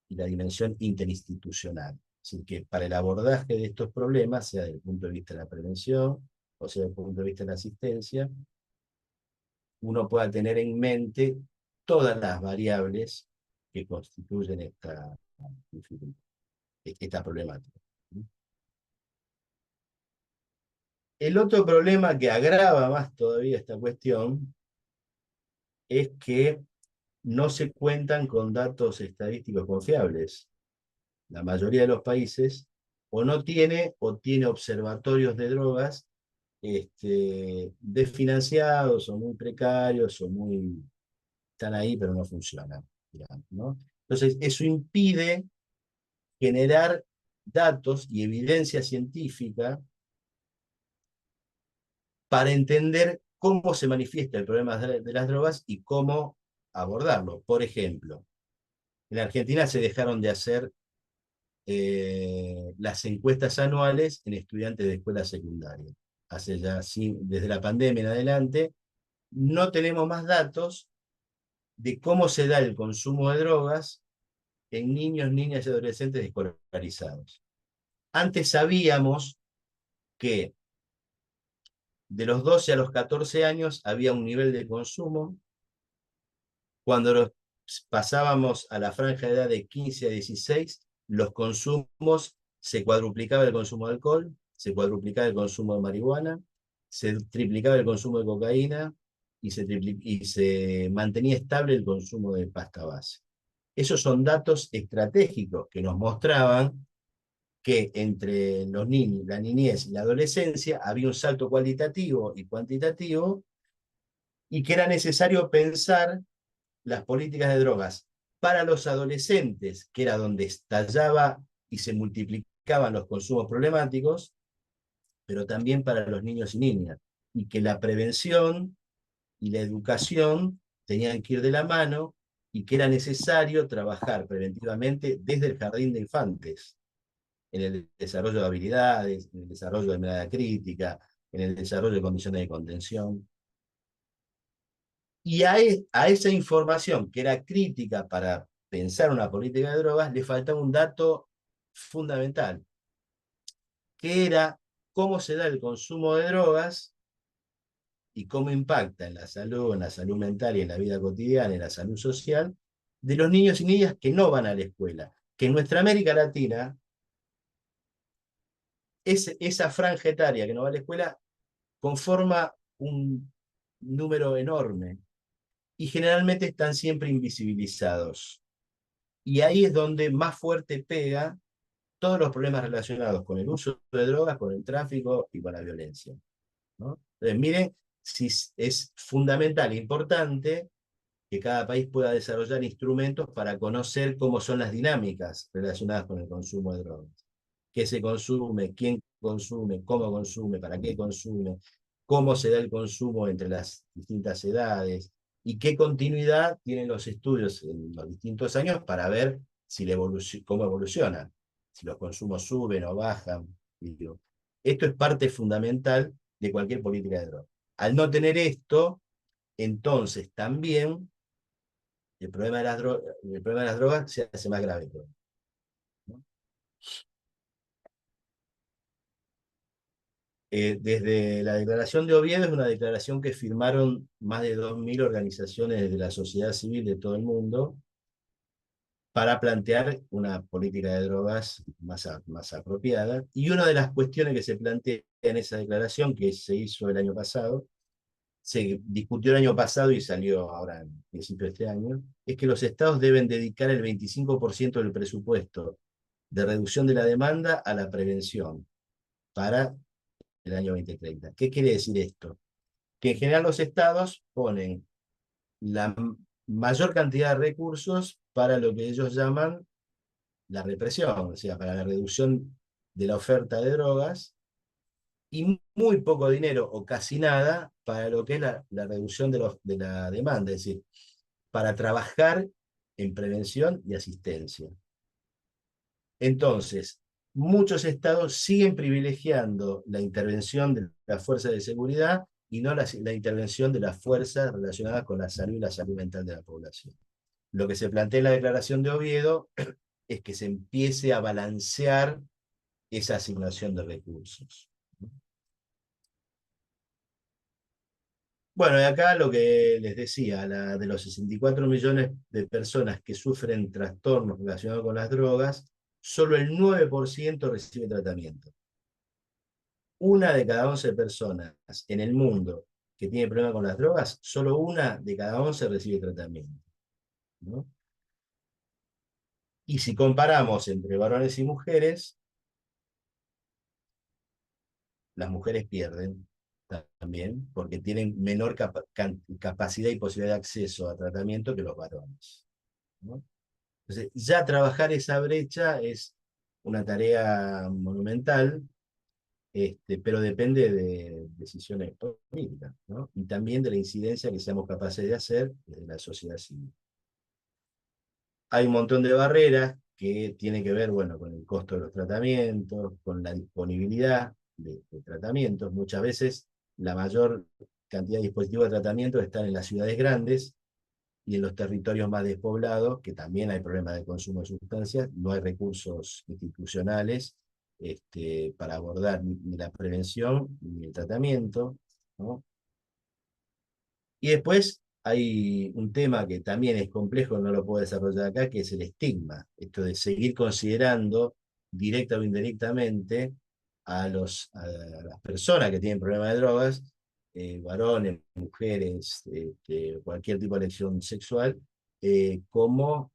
[SPEAKER 3] y la dimensión interinstitucional. Es decir, que para el abordaje de estos problemas, sea desde el punto de vista de la prevención, o sea desde el punto de vista de la asistencia, uno pueda tener en mente todas las variables que constituyen esta problemática. El otro problema que agrava más todavía esta cuestión es que no se cuentan con datos estadísticos confiables. La mayoría de los países o tiene observatorios de drogas desfinanciados o muy precarios están ahí pero no funcionan, digamos, ¿no? Entonces, eso impide generar datos y evidencia científica para entender cómo se manifiesta el problema de las drogas y cómo abordarlo. Por ejemplo, en Argentina se dejaron de hacer las encuestas anuales en estudiantes de escuela secundaria. Hace ya, desde la pandemia en adelante, no tenemos más datos de cómo se da el consumo de drogas en niños, niñas y adolescentes escolarizados. Antes sabíamos que de los 12 a los 14 años había un nivel de consumo. Cuando pasábamos a la franja de edad de 15 a 16, los consumos se cuadruplicaba el consumo de alcohol, se cuadruplicaba el consumo de marihuana, se triplicaba el consumo de cocaína y se mantenía estable el consumo de pasta base. Esos son datos estratégicos que nos mostraban que entre los niños, la niñez y la adolescencia había un salto cualitativo y cuantitativo y que era necesario pensar las políticas de drogas para los adolescentes, que era donde estallaba y se multiplicaban los consumos problemáticos, pero también para los niños y niñas, y que la prevención y la educación tenían que ir de la mano y que era necesario trabajar preventivamente desde el jardín de infantes, en el desarrollo de habilidades, en el desarrollo de mirada crítica, en el desarrollo de condiciones de contención. Y a esa información que era crítica para pensar una política de drogas, le faltaba un dato fundamental, que era cómo se da el consumo de drogas y cómo impacta en la salud mental y en la vida cotidiana, en la salud social, de los niños y niñas que no van a la escuela. Que en nuestra América Latina, esa franja etaria que no va a la escuela conforma un número enorme y generalmente están siempre invisibilizados. Y ahí es donde más fuerte pega todos los problemas relacionados con el uso de drogas, con el tráfico y con la violencia, ¿no? Entonces, miren, si es fundamental e importante que cada país pueda desarrollar instrumentos para conocer cómo son las dinámicas relacionadas con el consumo de drogas. ¿Qué se consume? ¿Quién consume? ¿Cómo consume? ¿Para qué consume? ¿Cómo se da el consumo entre las distintas edades? ¿Y qué continuidad tienen los estudios en los distintos años para ver cómo evoluciona? Si los consumos suben o bajan. Esto es parte fundamental de cualquier política de drogas. Al no tener esto, entonces también el problema de las drogas se hace más grave, ¿no? Desde la Declaración de Oviedo, es una declaración que firmaron más de 2000 organizaciones de la sociedad civil de todo el mundo para plantear una política de drogas más apropiada. Y una de las cuestiones que se plantea en esa declaración, que se hizo el año pasado, se discutió el año pasado y salió ahora en principio de este año, es que los estados deben dedicar el 25% del presupuesto de reducción de la demanda a la prevención para el año 2030. ¿Qué quiere decir esto? Que en general los estados ponen la mayor cantidad de recursos para lo que ellos llaman la represión, o sea, para la reducción de la oferta de drogas, y muy poco dinero o casi nada para lo que es la reducción de la demanda, es decir, para trabajar en prevención y asistencia. Entonces, muchos estados siguen privilegiando la intervención de las fuerzas de seguridad y no la intervención de las fuerzas relacionadas con la salud y la salud mental de la población. Lo que se plantea en la Declaración de Oviedo es que se empiece a balancear esa asignación de recursos. Bueno, y acá lo que les decía, de los 64 millones de personas que sufren trastornos relacionados con las drogas, solo el 9% recibe tratamiento. Una de cada 11 personas en el mundo que tiene problemas con las drogas, solo una de cada 11 recibe tratamiento, ¿no? Y si comparamos entre varones y mujeres, las mujeres pierden también porque tienen menor capacidad y posibilidad de acceso a tratamiento que los varones, ¿no? Entonces, ya trabajar esa brecha es una tarea monumental, pero depende de decisiones políticas, ¿no? Y también de la incidencia que seamos capaces de hacer desde la sociedad civil. Hay un montón de barreras que tienen que ver, bueno, con el costo de los tratamientos, con la disponibilidad de tratamientos. Muchas veces la mayor cantidad de dispositivos de tratamiento están en las ciudades grandes y en los territorios más despoblados, que también hay problemas de consumo de sustancias, no hay recursos institucionales para abordar ni la prevención ni el tratamiento, ¿no? Y después hay un tema que también es complejo, no lo puedo desarrollar acá, que es el estigma. Esto de seguir considerando, directa o indirectamente, a las personas que tienen problemas de drogas, varones, mujeres, cualquier tipo de elección sexual, como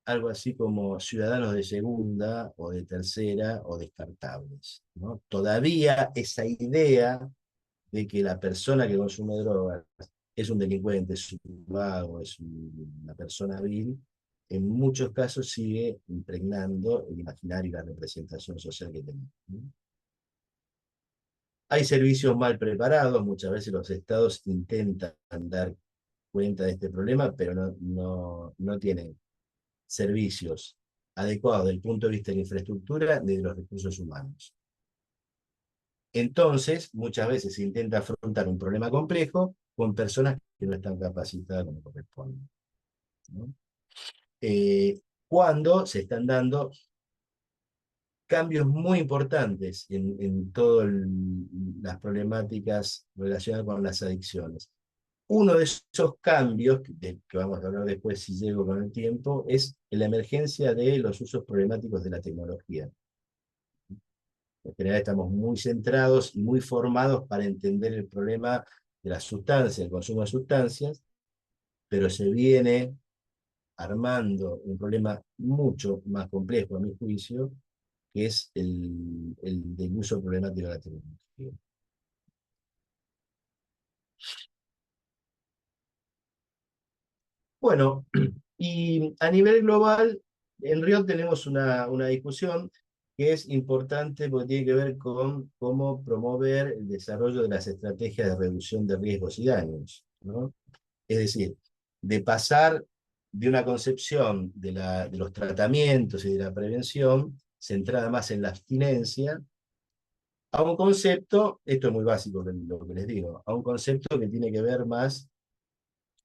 [SPEAKER 3] algo así como ciudadanos de segunda o de tercera o descartables, ¿no? Todavía esa idea de que la persona que consume drogas es un delincuente, es un vago, es una persona vil, en muchos casos sigue impregnando el imaginario y la representación social que tenemos, ¿no? Hay servicios mal preparados, muchas veces los estados intentan dar cuenta de este problema, pero no tienen servicios adecuados desde el punto de vista de la infraestructura ni de los recursos humanos. Entonces, muchas veces se intenta afrontar un problema complejo con personas que no están capacitadas como corresponde, ¿no? Cuando se están dando cambios muy importantes en todas las problemáticas relacionadas con las adicciones. Uno de esos cambios, que vamos a hablar después si llego con el tiempo, es la emergencia de los usos problemáticos de la tecnología. En general estamos muy centrados y muy formados para entender el problema de las sustancias, el consumo de sustancias, pero se viene armando un problema mucho más complejo, a mi juicio, que es el del uso problemático de la tecnología. Bueno, y a nivel global, en Río tenemos una discusión que es importante porque tiene que ver con cómo promover el desarrollo de las estrategias de reducción de riesgos y daños, ¿no? Es decir, de pasar de una concepción de los tratamientos y de la prevención centrada más en la abstinencia, a un concepto, esto es muy básico lo que les digo, a un concepto que tiene que ver más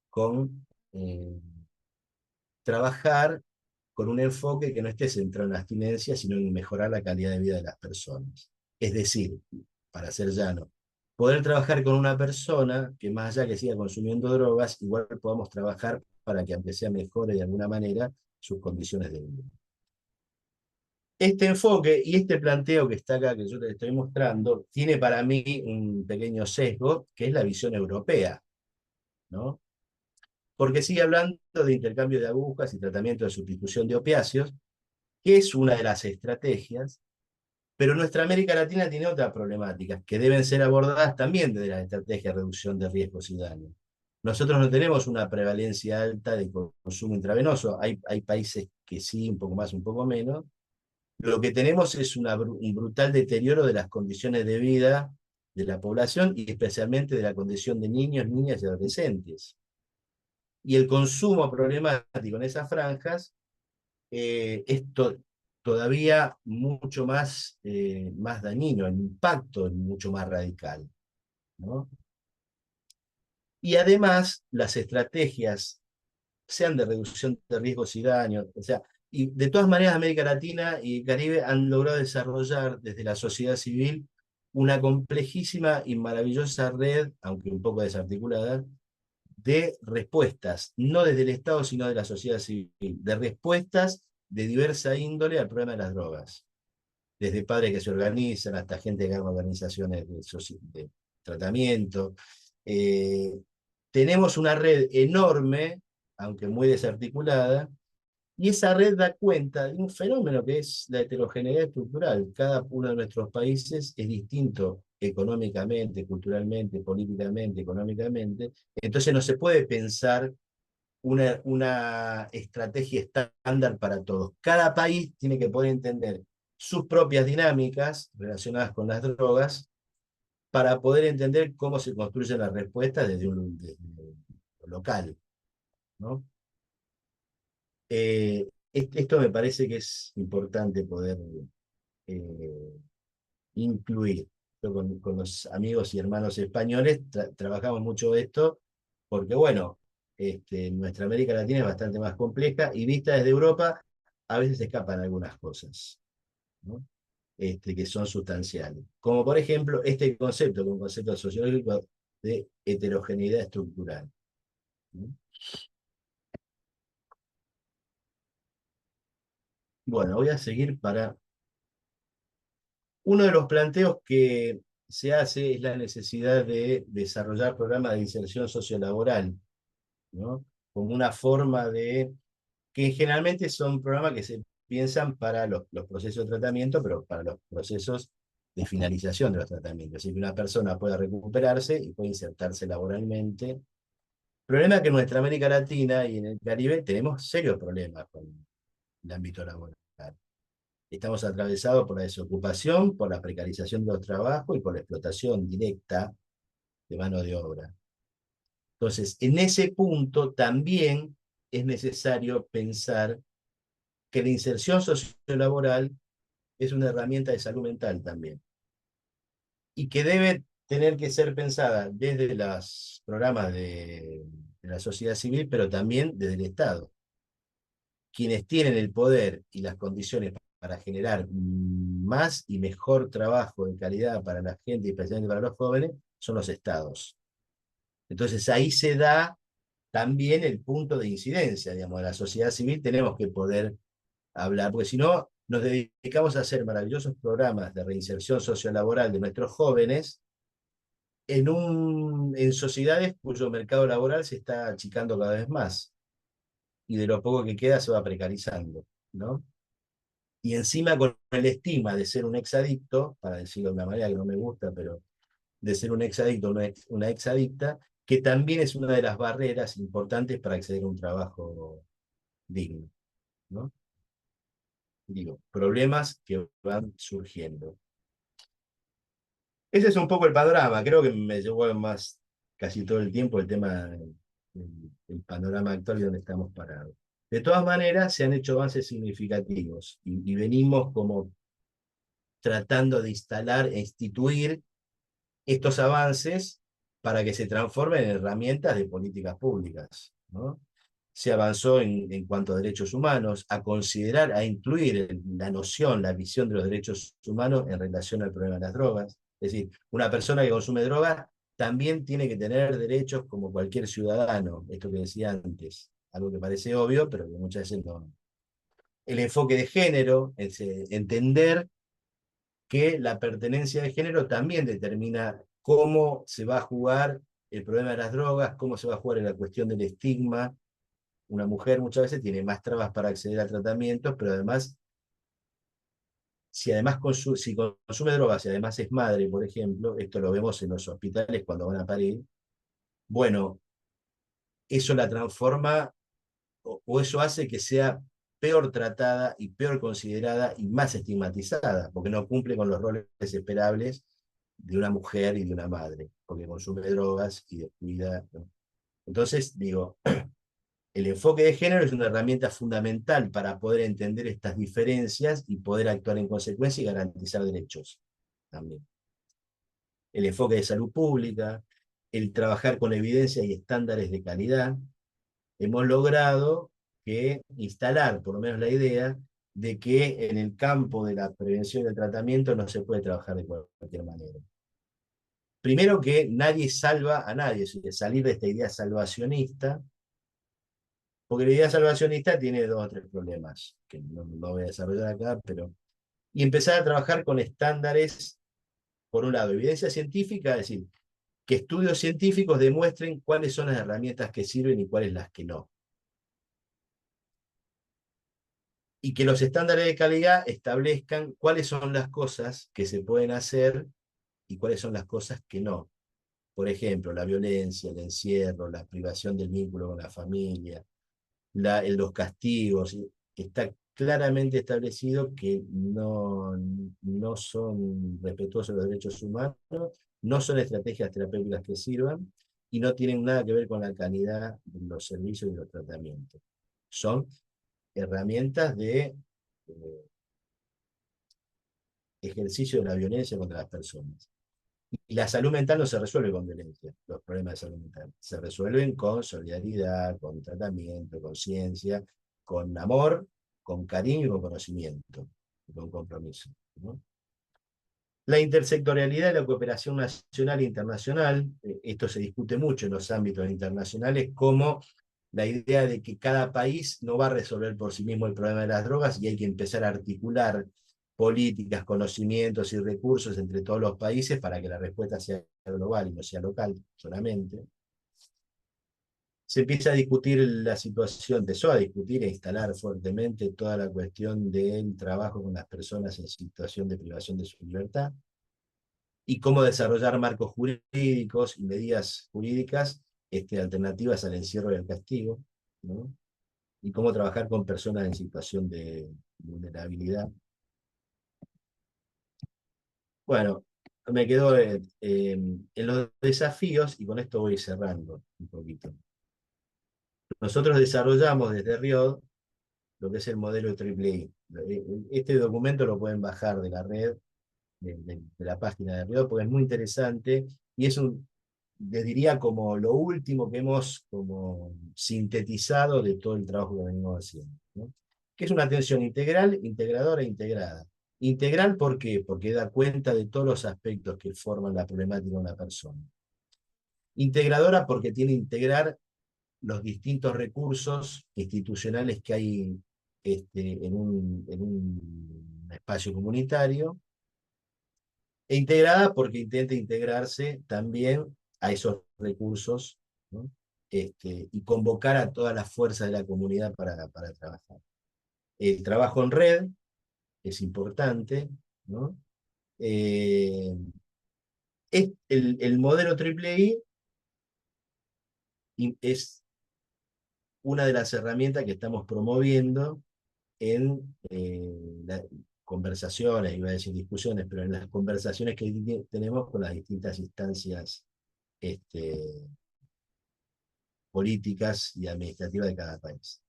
[SPEAKER 3] con trabajar con un enfoque que no esté centrado en la abstinencia, sino en mejorar la calidad de vida de las personas. Es decir, para ser llano, poder trabajar con una persona que más allá que siga consumiendo drogas, igual podamos trabajar para que aunque sea mejore de alguna manera sus condiciones de vida. Este enfoque y este planteo que está acá, que yo les estoy mostrando, tiene para mí un pequeño sesgo, que es la visión europea, ¿no? Porque sigue hablando de intercambio de agujas y tratamiento de sustitución de opiáceos, que es una de las estrategias, pero nuestra América Latina tiene otras problemáticas que deben ser abordadas también desde las estrategias de reducción de riesgos y daños. Nosotros no tenemos una prevalencia alta de consumo intravenoso, hay países que sí, un poco más, un poco menos. Lo que tenemos es un brutal deterioro de las condiciones de vida de la población y especialmente de la condición de niños, niñas y adolescentes. Y el consumo problemático en esas franjas es todavía mucho más, más dañino, el impacto es mucho más radical, ¿no? Y además, las estrategias, sean de reducción de riesgos y daños, o sea, y de todas maneras América Latina y el Caribe han logrado desarrollar desde la sociedad civil una complejísima y maravillosa red, aunque un poco desarticulada, de respuestas, no desde el Estado, sino de la sociedad civil, de respuestas de diversa índole al problema de las drogas. Desde padres que se organizan hasta gente que haga organizaciones de tratamiento. Eh, Tenemos una red enorme, aunque muy desarticulada, y esa red da cuenta de un fenómeno que es la heterogeneidad estructural. Cada uno de nuestros países es distinto económicamente, culturalmente, políticamente, económicamente. Entonces no se puede pensar una estrategia estándar para todos. Cada país tiene que poder entender sus propias dinámicas relacionadas con las drogas para poder entender cómo se construyen las respuestas desde lo local, ¿no? Esto me parece que es importante poder eh, incluir. Yo con los amigos y hermanos españoles trabajamos mucho esto, porque bueno, nuestra América Latina es bastante más compleja y vista desde Europa, a veces escapan algunas cosas, ¿no? Que son sustanciales. Como por ejemplo este concepto, que es un concepto sociológico de heterogeneidad estructural, ¿no? Bueno, voy a seguir para... Uno de los planteos que se hace es la necesidad de desarrollar programas de inserción sociolaboral, ¿no? Como una forma de, que generalmente son programas que se piensan para los procesos de tratamiento, pero para los procesos de finalización de los tratamientos. Así que una persona pueda recuperarse y puede insertarse laboralmente. El problema es que en nuestra América Latina y en el Caribe tenemos serios problemas con el ámbito laboral. Estamos atravesados por la desocupación, por la precarización de los trabajos y por la explotación directa de mano de obra. Entonces, en ese punto también es necesario pensar que la inserción sociolaboral es una herramienta de salud mental también, y que debe tener que ser pensada desde los programas de la sociedad civil, pero también desde el Estado. Quienes tienen el poder y las condiciones para generar más y mejor trabajo de calidad para la gente y especialmente para los jóvenes son los estados. Entonces ahí se da también el punto de incidencia, digamos, de la sociedad civil tenemos que poder hablar, porque si no nos dedicamos a hacer maravillosos programas de reinserción sociolaboral de nuestros jóvenes en sociedades cuyo mercado laboral se está achicando cada vez más y de lo poco que queda se va precarizando, ¿no? Y encima con el estigma de ser un exadicto, para decirlo de una manera que no me gusta, pero de ser un exadicto o una exadicta, que también es una de las barreras importantes para acceder a un trabajo digno, ¿no? Digo, problemas que van surgiendo. Ese es un poco el panorama, creo que me llevó más casi todo el tiempo el tema, el panorama actual y donde estamos parados. De todas maneras, se han hecho avances significativos y venimos como tratando de instalar e instituir estos avances para que se transformen en herramientas de políticas públicas, ¿no? Se avanzó en cuanto a derechos humanos, a considerar, a incluir la noción, la visión de los derechos humanos en relación al problema de las drogas. Es decir, una persona que consume drogas también tiene que tener derechos como cualquier ciudadano, esto que decía antes, algo que parece obvio, pero que muchas veces no. El enfoque de género, es entender que la pertenencia de género también determina cómo se va a jugar el problema de las drogas, cómo se va a jugar en la cuestión del estigma. Una mujer muchas veces tiene más trabas para acceder a tratamientos, pero además, si además si consume drogas y además es madre, por ejemplo, esto lo vemos en los hospitales cuando van a parir, bueno, eso la transforma o eso hace que sea peor tratada y peor considerada y más estigmatizada, porque no cumple con los roles esperables de una mujer y de una madre, porque consume drogas y descuida, ¿no? Entonces, digo, El enfoque de género es una herramienta fundamental para poder entender estas diferencias y poder actuar en consecuencia y garantizar derechos también. El enfoque de salud pública, el trabajar con evidencia y estándares de calidad, hemos logrado instalar por lo menos la idea de que en el campo de la prevención y el tratamiento no se puede trabajar de cualquier manera. Primero que nadie salva a nadie, salir de esta idea salvacionista, porque la idea salvacionista tiene 2 o 3 problemas, que no voy a desarrollar acá, pero... Y empezar a trabajar con estándares, por un lado, evidencia científica, es decir, que estudios científicos demuestren cuáles son las herramientas que sirven y cuáles las que no. Y que los estándares de calidad establezcan cuáles son las cosas que se pueden hacer y cuáles son las cosas que no. Por ejemplo, la violencia, el encierro, la privación del vínculo con la familia, los castigos. Está claramente establecido que no son respetuosos de los derechos humanos, no son estrategias terapéuticas que sirvan y no tienen nada que ver con la calidad de los servicios y los tratamientos. Son herramientas de ejercicio de la violencia contra las personas. Y la salud mental no se resuelve con violencia, los problemas de salud mental. Se resuelven con solidaridad, con tratamiento, con ciencia, con amor, con cariño y con conocimiento, y con compromiso, ¿no? La intersectorialidad y la cooperación nacional e internacional, esto se discute mucho en los ámbitos internacionales, como la idea de que cada país no va a resolver por sí mismo el problema de las drogas y hay que empezar a articular políticas, conocimientos y recursos entre todos los países para que la respuesta sea global y no sea local solamente. Se empieza a discutir la situación, empezó a discutir e instalar fuertemente toda la cuestión del trabajo con las personas en situación de privación de su libertad y cómo desarrollar marcos jurídicos y medidas jurídicas alternativas al encierro y al castigo, ¿no? Y cómo trabajar con personas en situación de vulnerabilidad. Bueno, me quedo en los desafíos, y con esto voy cerrando un poquito. Nosotros desarrollamos desde Riod lo que es el modelo IEEE. Este documento lo pueden bajar de la red, de la página de Riod, porque es muy interesante, y es les diría como lo último que hemos como sintetizado de todo el trabajo que venimos haciendo, ¿no? Que es una atención integral, integradora e integrada. Integral, ¿por qué? Porque da cuenta de todos los aspectos que forman la problemática de una persona. Integradora porque tiene que integrar los distintos recursos institucionales que hay en un espacio comunitario, e integrada porque intenta integrarse también a esos recursos, ¿no? Y convocar a todas las fuerzas de la comunidad para trabajar. El trabajo en red es importante, ¿no? El modelo IEEE es una de las herramientas que estamos promoviendo en las conversaciones, iba a decir discusiones, pero en las conversaciones que tenemos con las distintas instancias políticas y administrativas de cada país.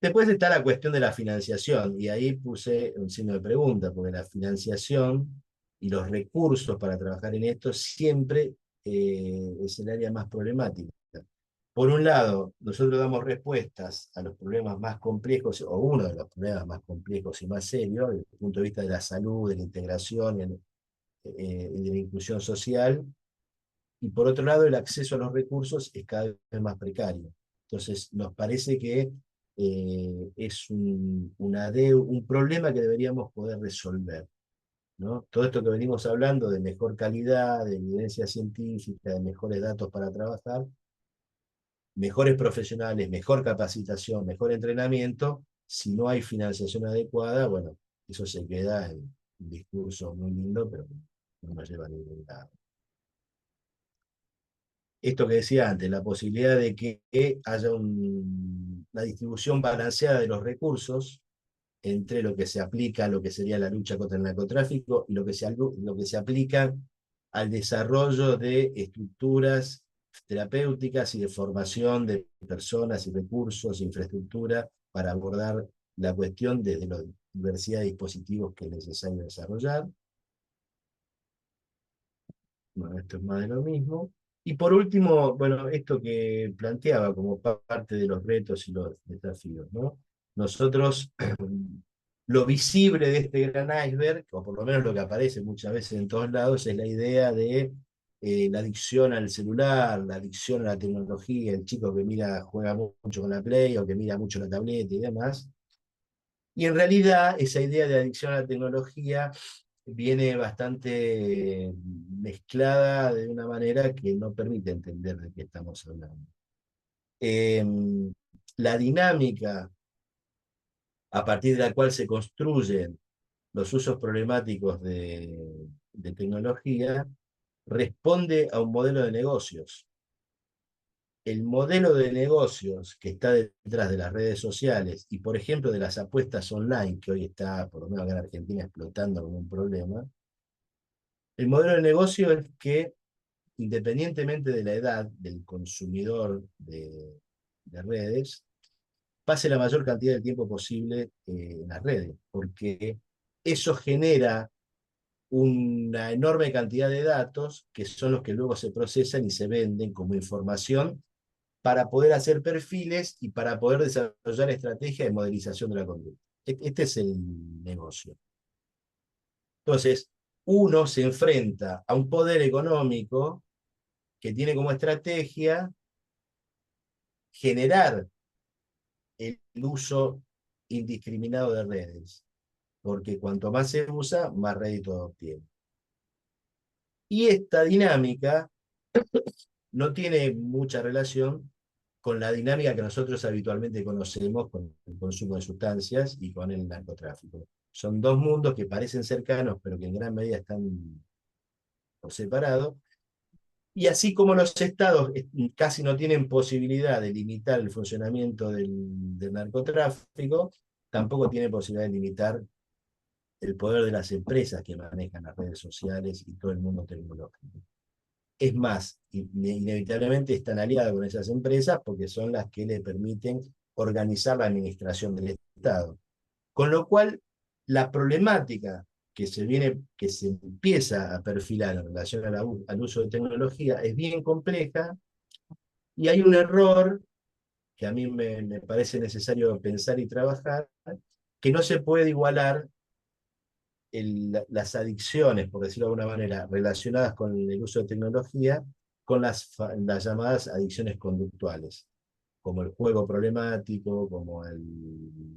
[SPEAKER 3] Después está la cuestión de la financiación, y ahí puse un signo de pregunta, porque la financiación y los recursos para trabajar en esto siempre es el área más problemática. Por un lado, nosotros damos respuestas a los problemas más complejos, o uno de los problemas más complejos y más serios, desde el punto de vista de la salud, de la integración y de la inclusión social, y por otro lado, el acceso a los recursos es cada vez más precario. Entonces, nos parece que es un problema que deberíamos poder resolver, ¿no? Todo esto que venimos hablando de mejor calidad, de evidencia científica, de mejores datos para trabajar, mejores profesionales, mejor capacitación, mejor entrenamiento, si no hay financiación adecuada, bueno, eso se queda en un discurso muy lindo, pero no nos lleva a ningún lado. Esto que decía antes, la posibilidad de que haya una distribución balanceada de los recursos entre lo que se aplica a lo que sería la lucha contra el narcotráfico y lo que se aplica al desarrollo de estructuras terapéuticas y de formación de personas y recursos, infraestructura, para abordar la cuestión desde la diversidad de dispositivos que es necesario desarrollar. Bueno, esto es más de lo mismo. Y por último, bueno, esto que planteaba como parte de los retos y los desafíos, ¿no? Nosotros, lo visible de este gran iceberg, o por lo menos lo que aparece muchas veces en todos lados, es la idea de la adicción al celular, la adicción a la tecnología, el chico que mira, juega mucho con la Play o que mira mucho la tableta y demás. Y en realidad esa idea de adicción a la tecnología viene bastante mezclada de una manera que no permite entender de qué estamos hablando. La dinámica a partir de la cual se construyen los usos problemáticos de tecnología responde a un modelo de negocios. El modelo de negocios que está detrás de las redes sociales y, por ejemplo, de las apuestas online, que hoy está, por lo menos acá en Argentina, explotando como un problema, el modelo de negocio es que, independientemente de la edad del consumidor de redes, pase la mayor cantidad de tiempo posible en las redes, porque eso genera una enorme cantidad de datos que son los que luego se procesan y se venden como información para poder hacer perfiles y para poder desarrollar estrategias de modelización de la conducta. Este es el negocio. Entonces, uno se enfrenta a un poder económico que tiene como estrategia generar el uso indiscriminado de redes, porque cuanto más se usa, más rédito obtiene. Y esta dinámica no tiene mucha relación con la dinámica que nosotros habitualmente conocemos con el consumo de sustancias y con el narcotráfico. Son dos mundos que parecen cercanos, pero que en gran medida están por separado. Y así como los estados casi no tienen posibilidad de limitar el funcionamiento del narcotráfico, tampoco tienen posibilidad de limitar el poder de las empresas que manejan las redes sociales y todo el mundo tecnológico. Es más, inevitablemente están aliados con esas empresas porque son las que le permiten organizar la administración del Estado. Con lo cual, la problemática que se empieza a perfilar en relación al uso de tecnología es bien compleja y hay un error que a mí me parece necesario pensar y trabajar, que no se puede igualar las adicciones, por decirlo de alguna manera, relacionadas con el uso de tecnología, con las llamadas adicciones conductuales, como el juego problemático, como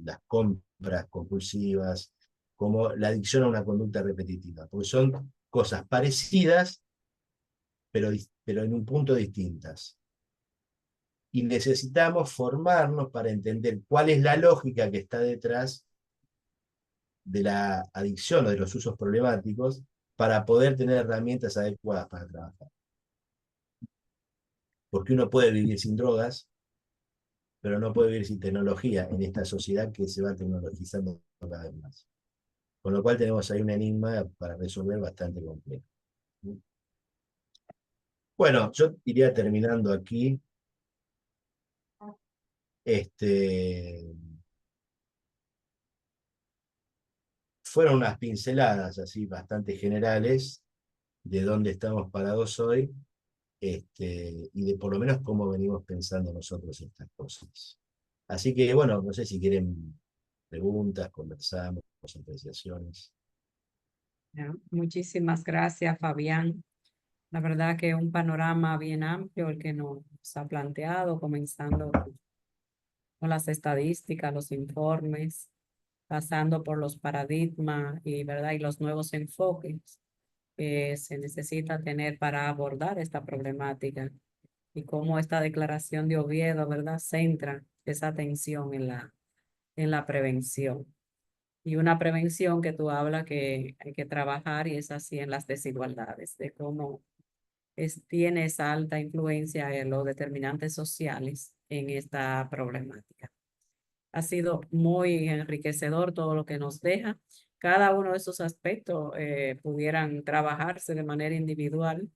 [SPEAKER 3] las compras compulsivas, como la adicción a una conducta repetitiva, porque son cosas parecidas, pero en un punto distintas. Y necesitamos formarnos para entender cuál es la lógica que está detrás de la adicción o de los usos problemáticos para poder tener herramientas adecuadas para trabajar. Porque uno puede vivir sin drogas, pero no puede vivir sin tecnología en esta sociedad que se va tecnologizando cada vez más. Con lo cual tenemos ahí un enigma para resolver bastante complejo. Bueno, yo iría terminando aquí. Fueron unas pinceladas así bastante generales de dónde estamos parados hoy, y de por lo menos cómo venimos pensando nosotros estas cosas. Así que bueno, no sé si quieren preguntas, conversamos, apreciaciones.
[SPEAKER 1] Ya, muchísimas gracias, Fabián. La verdad que un panorama bien amplio el que nos ha planteado, comenzando con las estadísticas, los informes, pasando por los paradigmas y, ¿verdad? Y los nuevos enfoques que se necesita tener para abordar esta problemática y cómo esta declaración de Oviedo, ¿verdad? Centra esa atención en la prevención. Y una prevención que tú hablas que hay que trabajar y es así en las desigualdades, de cómo tiene esa alta influencia en los determinantes sociales en esta problemática. Ha sido muy enriquecedor todo lo que nos deja. Cada uno de esos aspectos pudieran trabajarse de manera individual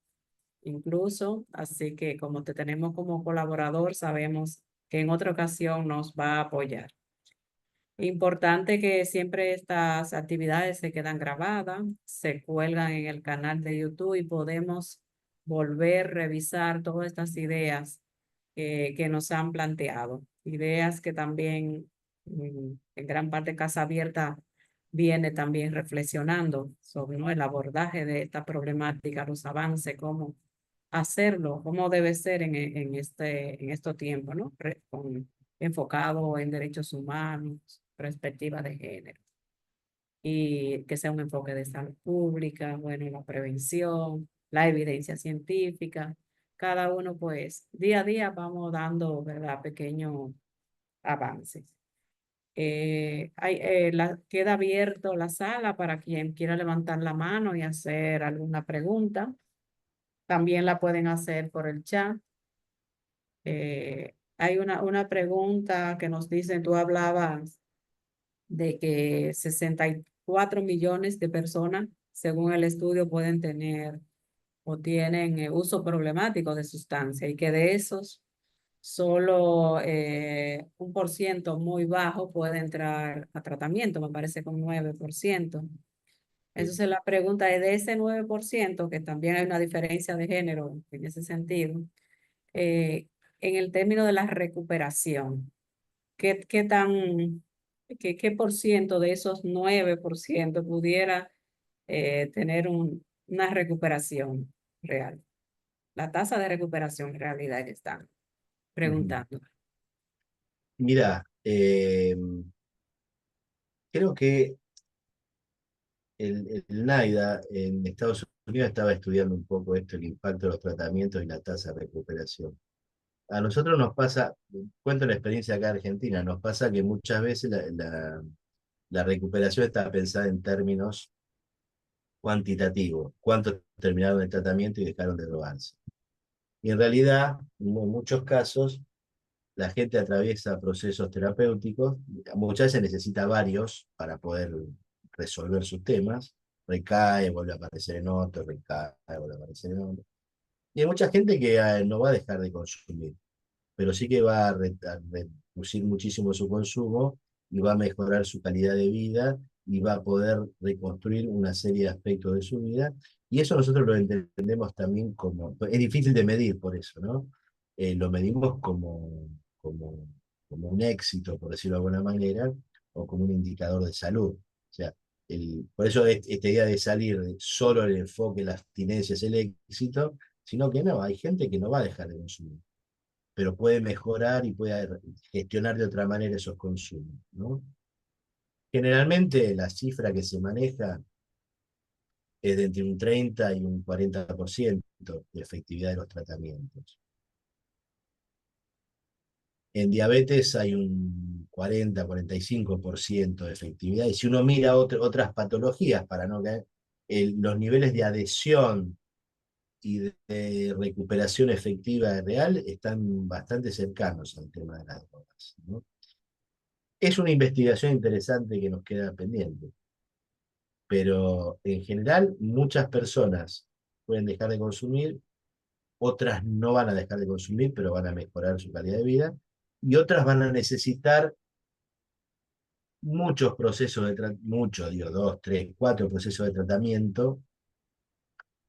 [SPEAKER 1] incluso, así que como te tenemos como colaborador, sabemos que en otra ocasión nos va a apoyar. Importante que siempre estas actividades se quedan grabadas, se cuelgan en el canal de YouTube y podemos volver, revisar todas estas ideas que nos han planteado. Ideas que también en gran parte Casa Abierta viene también reflexionando sobre, ¿no?, el abordaje de esta problemática, los avances, cómo hacerlo, cómo debe ser en estos tiempos, ¿no? Enfocado en derechos humanos, perspectiva de género, y que sea un enfoque de salud pública, bueno, la prevención, la evidencia científica. Cada uno, pues, día a día vamos dando, ¿verdad?, pequeños avances. Queda abierto la sala para quien quiera levantar la mano y hacer alguna pregunta. También la pueden hacer por el chat. Hay una pregunta que nos dicen, tú hablabas de que 64 millones de personas, según el estudio, pueden tener o tienen uso problemático de sustancia y que de esos solo 1% muy bajo puede entrar a tratamiento, me parece que un 9%. Entonces la pregunta es de ese 9%, que también hay una diferencia de género en ese sentido, eh, en el término de la recuperación, ¿qué tan, qué por ciento de esos 9% pudiera tener una recuperación real? La tasa de recuperación en realidad que están
[SPEAKER 3] Ujú.
[SPEAKER 1] preguntando.
[SPEAKER 3] Mira, creo que el NIDA en Estados Unidos estaba estudiando un poco esto, el impacto de los tratamientos y la tasa de recuperación. A nosotros nos pasa, cuento la experiencia acá en Argentina, nos pasa que muchas veces la recuperación está pensada en términos cuantitativos, cuántos terminaron el tratamiento y dejaron de drogarse. Y en realidad, en muchos casos, la gente atraviesa procesos terapéuticos, muchas veces necesita varios para poder resolver sus temas, recae, vuelve a aparecer en otro, recae, vuelve a aparecer en otro. Y hay mucha gente que no va a dejar de consumir, pero sí que va a reducir muchísimo su consumo y va a mejorar su calidad de vida y va a poder reconstruir una serie de aspectos de su vida. Y eso nosotros lo entendemos también como, es difícil de medir por eso, ¿no? Lo medimos como, como un éxito, por decirlo de alguna manera, o como un indicador de salud. O sea, por eso esta idea de salir solo el enfoque, la abstinencia es el éxito, sino que no, hay gente que no va a dejar de consumir, pero puede mejorar y puede gestionar de otra manera esos consumos, ¿no? Generalmente la cifra que se maneja es de entre un 30 y un 40% de efectividad de los tratamientos. En diabetes hay un 40-45% de efectividad, y si uno mira otras patologías para no caer, los niveles de adhesión y de recuperación efectiva real están bastante cercanos al tema de las drogas, ¿no? Es una investigación interesante que nos queda pendiente, pero en general muchas personas pueden dejar de consumir, otras no van a dejar de consumir, pero van a mejorar su calidad de vida, y otras van a necesitar muchos procesos de tratamiento, muchos, digo, 2, 3, 4 procesos de tratamiento,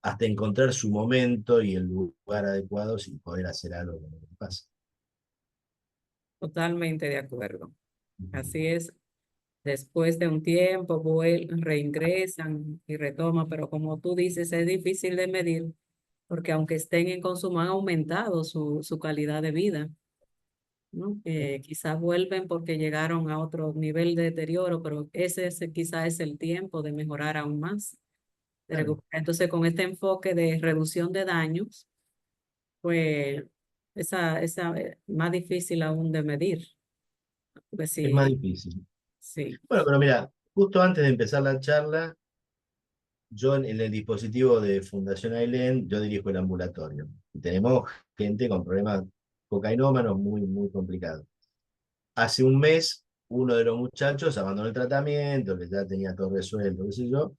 [SPEAKER 3] hasta encontrar su momento y el lugar adecuado sin poder hacer algo con lo que pasa.
[SPEAKER 1] Totalmente de acuerdo.
[SPEAKER 3] Ujú.
[SPEAKER 1] Así es. Después de un tiempo, reingresan y retoman, pero como tú dices, es difícil de medir porque aunque estén en consumo han aumentado su calidad de vida, ¿no? Quizás vuelven porque llegaron a otro nivel de deterioro, pero quizás es el tiempo de mejorar aún más, de
[SPEAKER 3] Claro,
[SPEAKER 1] recuperar. Entonces, con este enfoque de reducción de daños, pues más difícil aún de medir. Pues
[SPEAKER 3] es más
[SPEAKER 1] sí,
[SPEAKER 3] difícil.
[SPEAKER 1] sí.
[SPEAKER 3] Bueno, pero mira, justo antes de empezar la charla, yo en el dispositivo de Fundación Ailén, yo dirijo el ambulatorio. Y tenemos gente con problemas cocainómanos muy, muy complicados. Hace un mes, uno de los muchachos abandonó el tratamiento, que ya tenía todo resuelto, qué sé yo,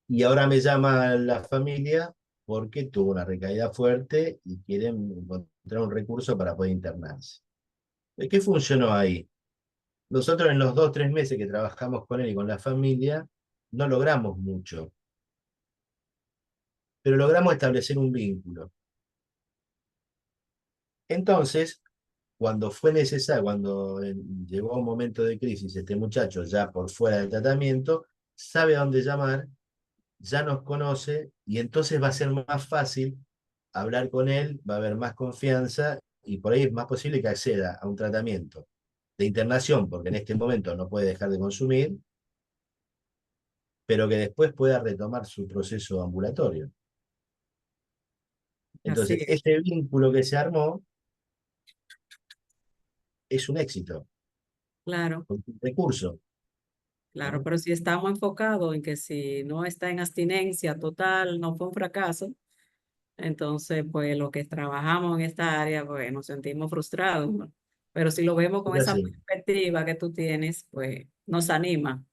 [SPEAKER 3] y ahora me llama la familia porque tuvo una recaída fuerte y quieren encontrar un recurso para poder internarse. ¿Qué funcionó ahí? Nosotros en los 2 o 3 meses que trabajamos con él y con la familia, no logramos mucho, pero logramos establecer un vínculo. Entonces, cuando fue necesario, cuando llegó un momento de crisis, este muchacho ya por fuera del tratamiento, sabe a dónde llamar, ya nos conoce y entonces va a ser más fácil hablar con él, va a haber más confianza y por ahí es más posible que acceda a un tratamiento de internación, porque en este momento no puede dejar de consumir, pero que después pueda retomar su proceso ambulatorio.
[SPEAKER 1] Así
[SPEAKER 3] Entonces,
[SPEAKER 1] es,
[SPEAKER 3] ese vínculo que se armó es un éxito,
[SPEAKER 1] claro.
[SPEAKER 3] un recurso,
[SPEAKER 1] Claro,
[SPEAKER 3] ¿no?
[SPEAKER 1] pero si estamos enfocados en que si no está en abstinencia total, no fue un fracaso, entonces pues lo que trabajamos en esta área, pues nos sentimos frustrados, ¿no? Pero si lo vemos con
[SPEAKER 3] Es
[SPEAKER 1] esa
[SPEAKER 3] así.
[SPEAKER 1] perspectiva que tú tienes, pues nos anima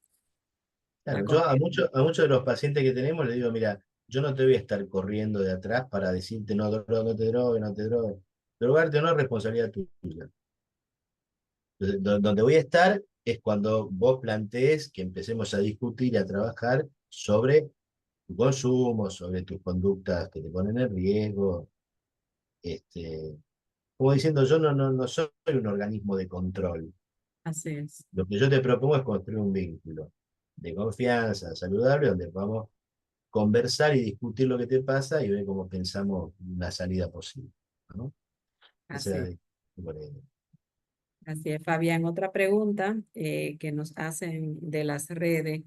[SPEAKER 1] a
[SPEAKER 3] Claro, yo
[SPEAKER 1] continuar.
[SPEAKER 3] a muchos de los pacientes que tenemos les digo, mira, yo no te voy a estar corriendo de atrás para decirte no, no te drogues, no te drogues. Drogarte no es responsabilidad tuya. Entonces, donde voy a estar es cuando vos plantees que empecemos a discutir y a trabajar sobre tu consumo, sobre tus conductas que te ponen en riesgo. Este, como diciendo, yo no soy un organismo de control.
[SPEAKER 1] Así es,
[SPEAKER 3] Lo que yo te propongo es construir un vínculo de confianza, saludable, donde podamos conversar y discutir lo que te pasa y ver cómo pensamos una salida posible, ¿no?
[SPEAKER 1] así
[SPEAKER 3] Esa
[SPEAKER 1] es.
[SPEAKER 3] es, por ahí.
[SPEAKER 1] Así es, Fabián. Otra pregunta que nos hacen de las redes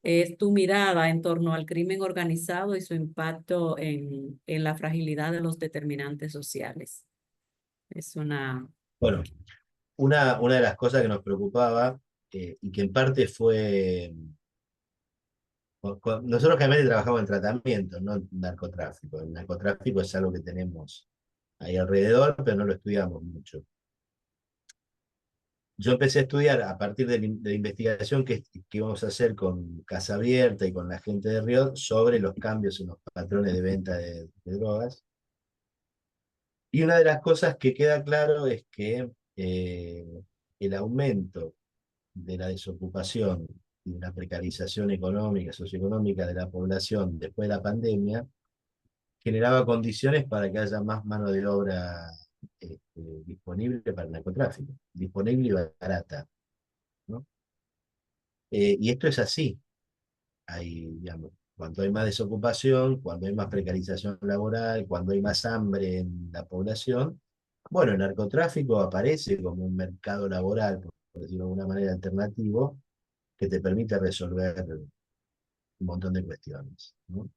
[SPEAKER 1] es tu mirada en torno al crimen organizado y su impacto en la fragilidad de los determinantes sociales. Es una...
[SPEAKER 3] Bueno, una de las cosas que nos preocupaba y que en parte fue, nosotros realmente trabajamos en tratamiento, no en narcotráfico. El narcotráfico es algo que tenemos ahí alrededor, pero no lo estudiamos mucho. Yo empecé a estudiar a partir de la investigación que íbamos a hacer con Casa Abierta y con la gente de Río sobre los cambios en los patrones de venta de drogas. Y una de las cosas que queda claro es que el aumento de la desocupación y de la precarización económica, socioeconómica de la población después de la pandemia generaba condiciones para que haya más mano de obra disponible para el narcotráfico, disponible y barata, ¿no? Y esto es así. Digamos, cuando hay más desocupación, cuando hay más precarización laboral, cuando hay más hambre en la población, bueno, el narcotráfico aparece como un mercado laboral, por decirlo de alguna manera, alternativo, que te permite resolver un montón de cuestiones, ¿no?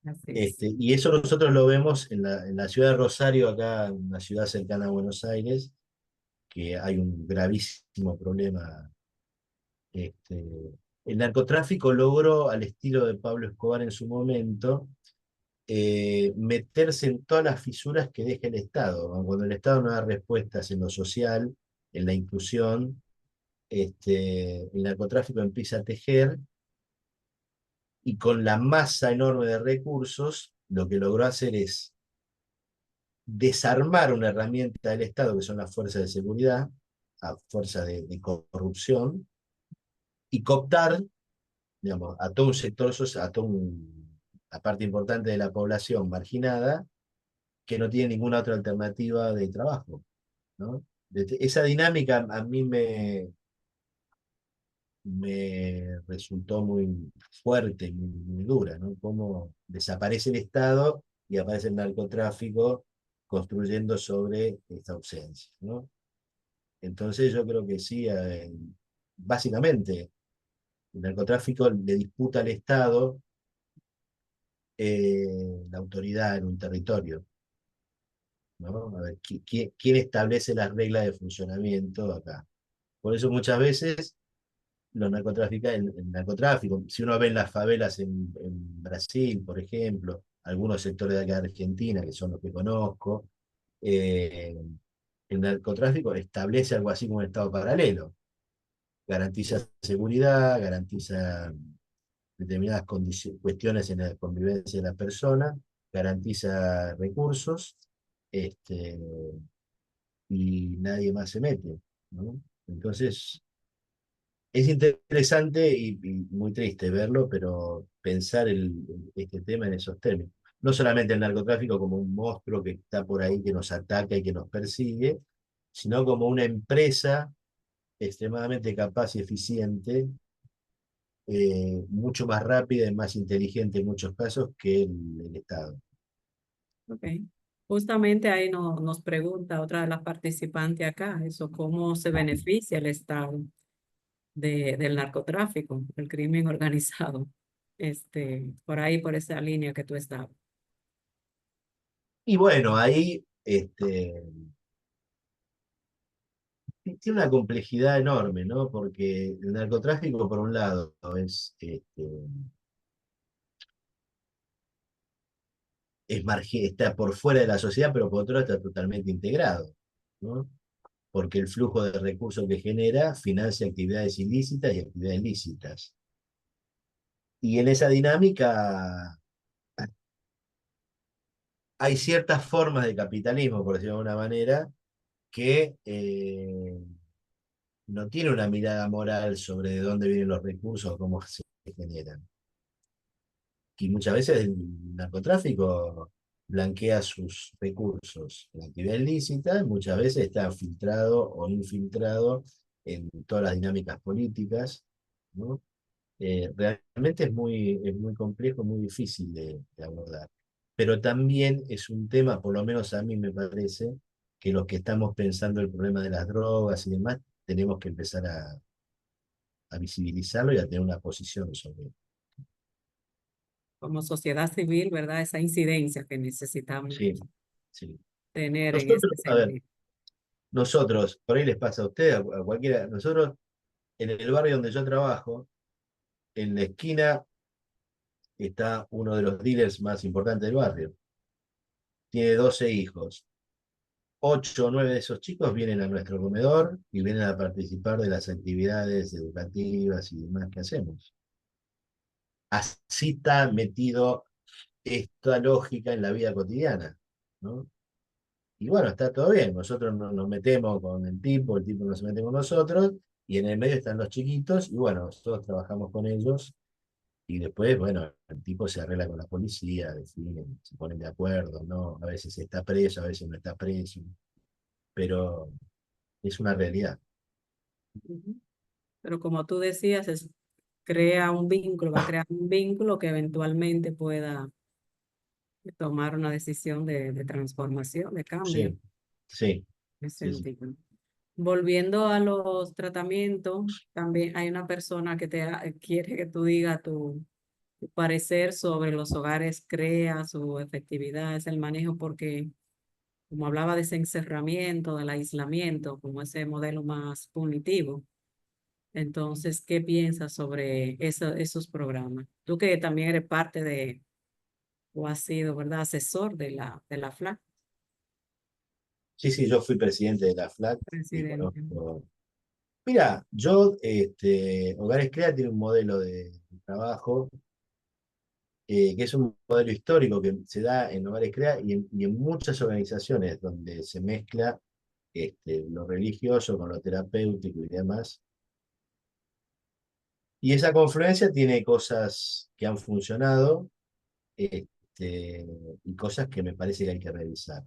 [SPEAKER 1] Así es.
[SPEAKER 3] Y eso nosotros lo vemos en la ciudad de Rosario, acá, en una ciudad cercana a Buenos Aires, que hay un gravísimo problema. Este, el narcotráfico logró, al estilo de Pablo Escobar en su momento, meterse en todas las fisuras que deja el Estado, ¿no? Cuando el Estado no da respuestas en lo social, en la inclusión, el narcotráfico empieza a tejer y con la masa enorme de recursos, lo que logró hacer es desarmar una herramienta del Estado, que son las fuerzas de seguridad, a fuerza de corrupción, y cooptar, digamos, a todo un sector social, a parte importante de la población marginada, que no tiene ninguna otra alternativa de trabajo, ¿no? Esa dinámica a mí me resultó muy fuerte, muy dura, ¿no? Cómo desaparece el Estado y aparece el narcotráfico construyendo sobre esta ausencia, ¿no? Entonces yo creo que sí, básicamente el narcotráfico le disputa al Estado la autoridad en un territorio, ¿no? A ver, ¿quién establece las reglas de funcionamiento acá? Por eso muchas veces el narcotráfico, si uno ve en las favelas en Brasil, por ejemplo, algunos sectores de acá de Argentina, que son los que conozco, eh, el narcotráfico establece algo así como un estado paralelo. Garantiza seguridad, garantiza determinadas cuestiones en la convivencia de la persona, garantiza recursos, este, y nadie más se mete, ¿no? Entonces, es interesante y muy triste verlo, pero pensar este tema en esos términos. No solamente el narcotráfico como un monstruo que está por ahí, que nos ataca y que nos persigue, sino como una empresa extremadamente capaz y eficiente, mucho más rápida y más inteligente en muchos casos que el Estado.
[SPEAKER 1] Ok. Justamente ahí nos pregunta otra de las participantes acá, eso, cómo se beneficia el Estado del narcotráfico, el crimen organizado, por ahí, por esa línea que tú estabas.
[SPEAKER 3] Y bueno, ahí tiene una complejidad enorme, ¿no? Porque el narcotráfico, por un lado, está por fuera de la sociedad, pero por otro lado está totalmente integrado, ¿no? Porque el flujo de recursos que genera financia actividades ilícitas y actividades lícitas. Y en esa dinámica hay ciertas formas de capitalismo, por decirlo de alguna manera, que no tiene una mirada moral sobre de dónde vienen los recursos o cómo se generan. Y muchas veces el narcotráfico blanquea sus recursos en actividad ilícita, muchas veces está filtrado o infiltrado en todas las dinámicas políticas, ¿no? Realmente es muy complejo, muy difícil de abordar. Pero también es un tema, por lo menos a mí me parece, que los que estamos pensando el problema de las drogas y demás, tenemos que empezar a visibilizarlo y a tener una posición sobre él.
[SPEAKER 1] Como sociedad civil, ¿verdad? Esa incidencia que necesitamos
[SPEAKER 3] Sí, sí.
[SPEAKER 1] tener en
[SPEAKER 3] Nosotros,
[SPEAKER 1] este
[SPEAKER 3] a ver,
[SPEAKER 1] sentido.
[SPEAKER 3] nosotros, por ahí les pasa a ustedes, a cualquiera, nosotros en el barrio donde yo trabajo, en la esquina está uno de los dealers más importantes del barrio. Tiene 12 hijos. 8 o 9 de esos chicos vienen a nuestro comedor y vienen a participar de las actividades educativas y demás que hacemos. Así está metido esta lógica en la vida cotidiana, ¿no? Y bueno, está todo bien, nosotros no nos metemos con el tipo no se mete con nosotros, y en el medio están los chiquitos, y bueno, nosotros trabajamos con ellos, y después, bueno, el tipo se arregla con la policía, definen, se ponen de acuerdo, ¿no? A veces está preso, a veces no está preso, pero es una realidad.
[SPEAKER 1] Ujú. Pero como tú decías, crea un vínculo, va a crear un vínculo que eventualmente pueda tomar una decisión de transformación, de cambio,
[SPEAKER 3] Sí, sí,
[SPEAKER 1] en ese
[SPEAKER 3] sí, sí.
[SPEAKER 1] sentido. Volviendo a los tratamientos, también hay una persona que quiere que tú digas tu parecer sobre los hogares CREA, su efectividad, es el manejo, porque como hablaba de ese encerramiento, del aislamiento, como ese modelo más punitivo. Entonces, ¿qué piensas sobre esos programas? Tú que también eres parte o has sido, ¿verdad?, asesor de la FLAC,
[SPEAKER 3] Sí, sí, yo fui presidente de la FLAC y
[SPEAKER 1] presidente.
[SPEAKER 3] conozco. Mira, Hogares Crea tiene un modelo de trabajo que es un modelo histórico que se da en Hogares Crea y en muchas organizaciones donde se mezcla lo religioso con lo terapéutico y demás. Y esa confluencia tiene cosas que han funcionado este, y cosas que me parece que hay que revisar.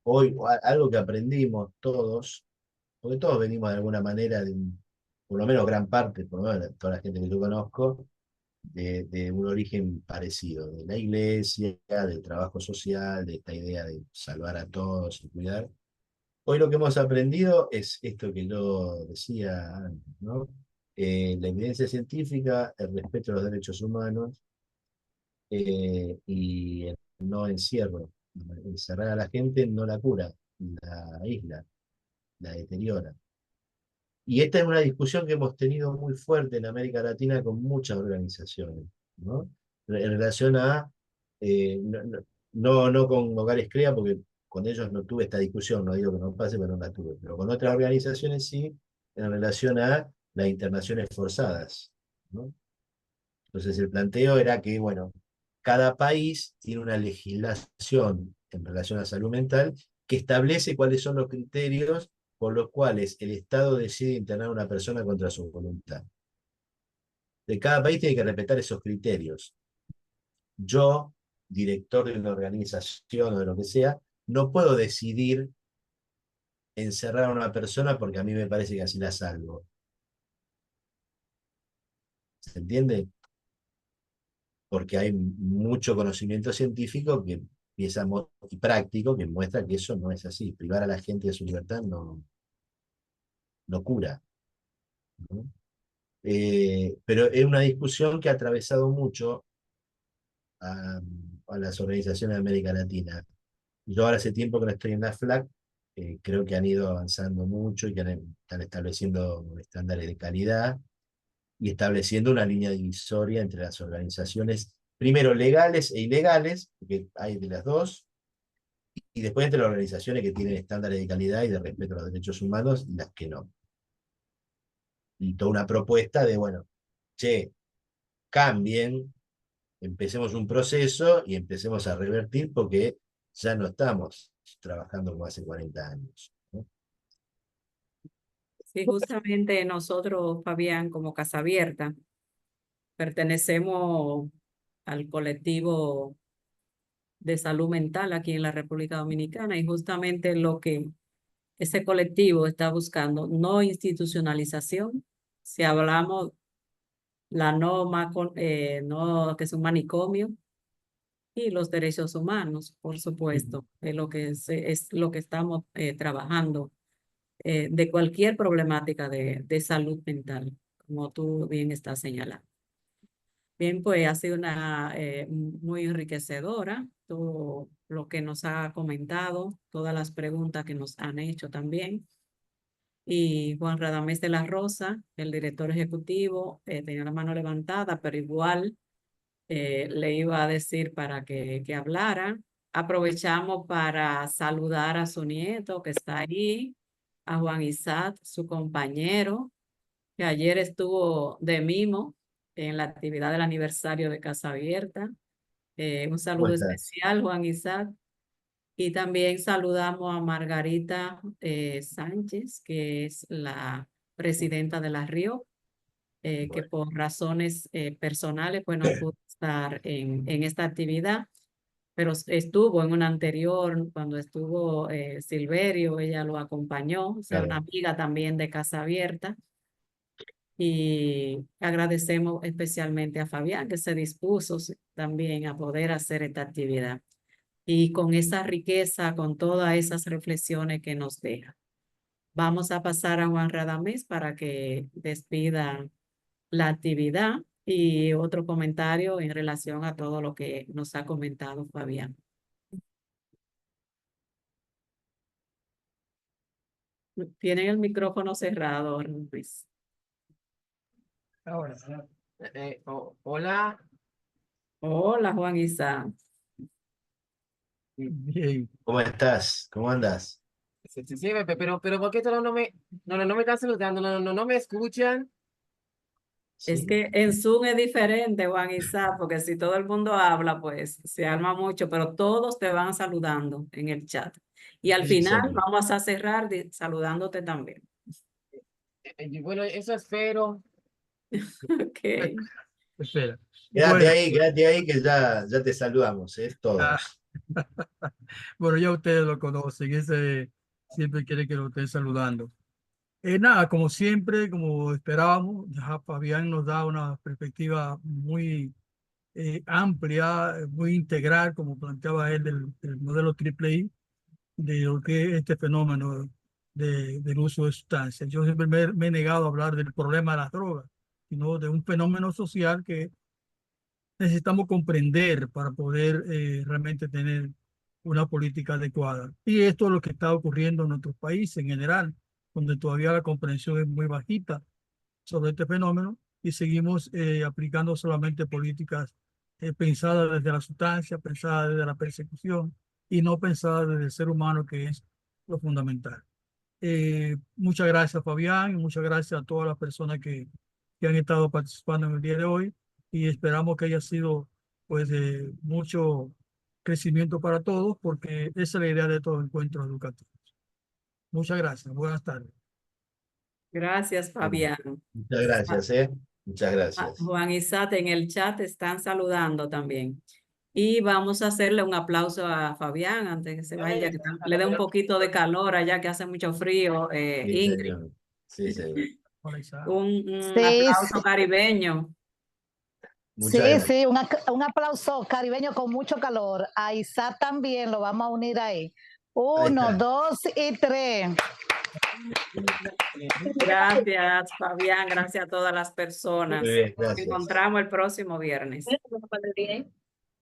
[SPEAKER 3] Hoy, algo que aprendimos todos, porque todos venimos de alguna manera por lo menos gran parte, por lo menos toda la gente que yo conozco, de un origen parecido, de la iglesia, del trabajo social, de esta idea de salvar a todos y cuidar. Hoy lo que hemos aprendido es esto que yo decía antes, ¿no? La evidencia científica, el respeto a los derechos humanos y el no encierro. Encerrar a la gente no la cura, la aísla, la deteriora. Y esta es una discusión que hemos tenido muy fuerte en América Latina con muchas organizaciones, ¿no? En relación a, no con Hogares Crea, porque con ellos no tuve esta discusión, no digo que no pase, pero no la tuve, pero con otras organizaciones sí, en relación a las internaciones forzadas, ¿no? Entonces el planteo era que, bueno, cada país tiene una legislación en relación a salud mental que establece cuáles son los criterios por los cuales el Estado decide internar a una persona contra su voluntad. De cada país tiene que respetar esos criterios. Yo, director de una organización o de lo que sea, no puedo decidir encerrar a una persona porque a mí me parece que así la salvo. ¿Se entiende? Porque hay mucho conocimiento científico que empieza y práctico que muestra que eso no es así. Privar a la gente de su libertad no cura, ¿no? Pero es una discusión que ha atravesado mucho a, a las organizaciones de América Latina. Yo ahora hace tiempo que no estoy en la FLAC, creo que han ido avanzando mucho y que están estableciendo estándares de calidad y estableciendo una línea divisoria entre las organizaciones, primero legales e ilegales, porque hay de las dos, y después entre las organizaciones que tienen estándares de calidad y de respeto a los derechos humanos y las que no. Y toda una propuesta de, bueno, che, cambien, empecemos un proceso y empecemos a revertir porque ya no estamos trabajando como hace 40 años, ¿no?
[SPEAKER 1] Sí, justamente nosotros, Fabián, como Casa Abierta, pertenecemos al colectivo de salud mental aquí en la República Dominicana y justamente lo que ese colectivo está buscando, no institucionalización. Si hablamos la no, que es un manicomio, y los derechos humanos, por supuesto, es lo que estamos trabajando de cualquier problemática de salud mental, como tú bien estás señalando. Bien, pues ha sido una muy enriquecedora todo lo que nos ha comentado, todas las preguntas que nos han hecho también. Y Juan Radamés de la Rosa, el director ejecutivo, tenía la mano levantada, pero igual le iba a decir para que hablara. Aprovechamos para saludar a su nieto que está ahí, a Juan Isaac, su compañero, que ayer estuvo de mimo en la actividad del aniversario de Casa Abierta. Un
[SPEAKER 3] ¿Cómo
[SPEAKER 1] saludo
[SPEAKER 3] estás?
[SPEAKER 1] especial, Juan Isaac. Y también saludamos a Margarita Sánchez, que es la presidenta de la Río, que
[SPEAKER 3] Bueno,
[SPEAKER 1] por razones personales pues no pudo estar en esta actividad, pero estuvo en una anterior, cuando estuvo Silverio, ella lo acompañó, o sea, una
[SPEAKER 3] claro.
[SPEAKER 1] amiga también de Casa Abierta. Y agradecemos especialmente a Fabián, que se dispuso también a poder hacer esta actividad. Y con esa riqueza, con todas esas reflexiones que nos deja. Vamos a pasar a Juan Radamés para que despida la actividad y otro comentario en relación a todo lo que nos ha comentado Fabián. Tienen el micrófono cerrado, Luis.
[SPEAKER 2] Ahora,
[SPEAKER 4] Hola.
[SPEAKER 1] Hola, Juan Isa.
[SPEAKER 2] bien.
[SPEAKER 3] ¿Cómo estás? ¿Cómo andas?
[SPEAKER 4] Sí, sí, sí, pero ¿por qué todos no me están saludando? No me escuchan.
[SPEAKER 1] Es
[SPEAKER 3] Sí,
[SPEAKER 1] que en Zoom es diferente, Juan Isa, porque si todo el mundo habla, pues se arma mucho, pero todos te van saludando en el chat. Y al final
[SPEAKER 3] exacto.
[SPEAKER 1] vamos a cerrar saludándote también.
[SPEAKER 4] Bueno, eso espero.
[SPEAKER 1] Ok.
[SPEAKER 2] Espera. Bueno,
[SPEAKER 3] Quédate ahí que ya te saludamos,
[SPEAKER 2] ah,
[SPEAKER 3] todos.
[SPEAKER 2] bueno, ya ustedes lo conocen, ese siempre quiere que lo estén saludando. Nada, como siempre, como esperábamos, ya Fabián nos da una perspectiva muy amplia, muy integral, como planteaba él, del modelo triple I, de lo que es este fenómeno del uso de sustancias. Yo siempre me he negado a hablar del problema de las drogas, sino de un fenómeno social que necesitamos comprender para poder realmente tener una política adecuada. Y esto es lo que está ocurriendo en nuestros países en general, donde todavía la comprensión es muy bajita sobre este fenómeno y seguimos aplicando solamente políticas pensadas desde la sustancia, pensadas desde la persecución y no pensadas desde el ser humano, que es lo fundamental. Muchas gracias, Fabián, y muchas gracias a todas las personas que han estado participando en el día de hoy. y esperamos que haya sido pues de mucho crecimiento para todos, porque esa es la idea de todo encuentro educativo. Muchas gracias. Buenas tardes.
[SPEAKER 1] Gracias, Fabián.
[SPEAKER 3] Muchas gracias, ¿eh? Muchas gracias.
[SPEAKER 1] Juan Isate en el chat están saludando también. Y vamos a hacerle un aplauso a Fabián antes que se vaya, que le dé un poquito de calor allá que hace mucho frío.
[SPEAKER 3] Sí,
[SPEAKER 1] Ingrid,
[SPEAKER 3] señor. Sí, señor.
[SPEAKER 2] Hola, Isaac.
[SPEAKER 1] un
[SPEAKER 5] Sí,
[SPEAKER 1] aplauso caribeño.
[SPEAKER 3] Muchas
[SPEAKER 5] sí,
[SPEAKER 3] gracias.
[SPEAKER 5] sí, un aplauso caribeño con mucho calor. A Isaac también lo vamos a unir ahí.
[SPEAKER 3] Ahí
[SPEAKER 5] 1,
[SPEAKER 3] está.
[SPEAKER 5] 2 y 3.
[SPEAKER 1] Gracias, Fabián. Gracias a todas las personas.
[SPEAKER 3] Muy bien,
[SPEAKER 1] Nos
[SPEAKER 3] gracias.
[SPEAKER 1] encontramos el próximo viernes.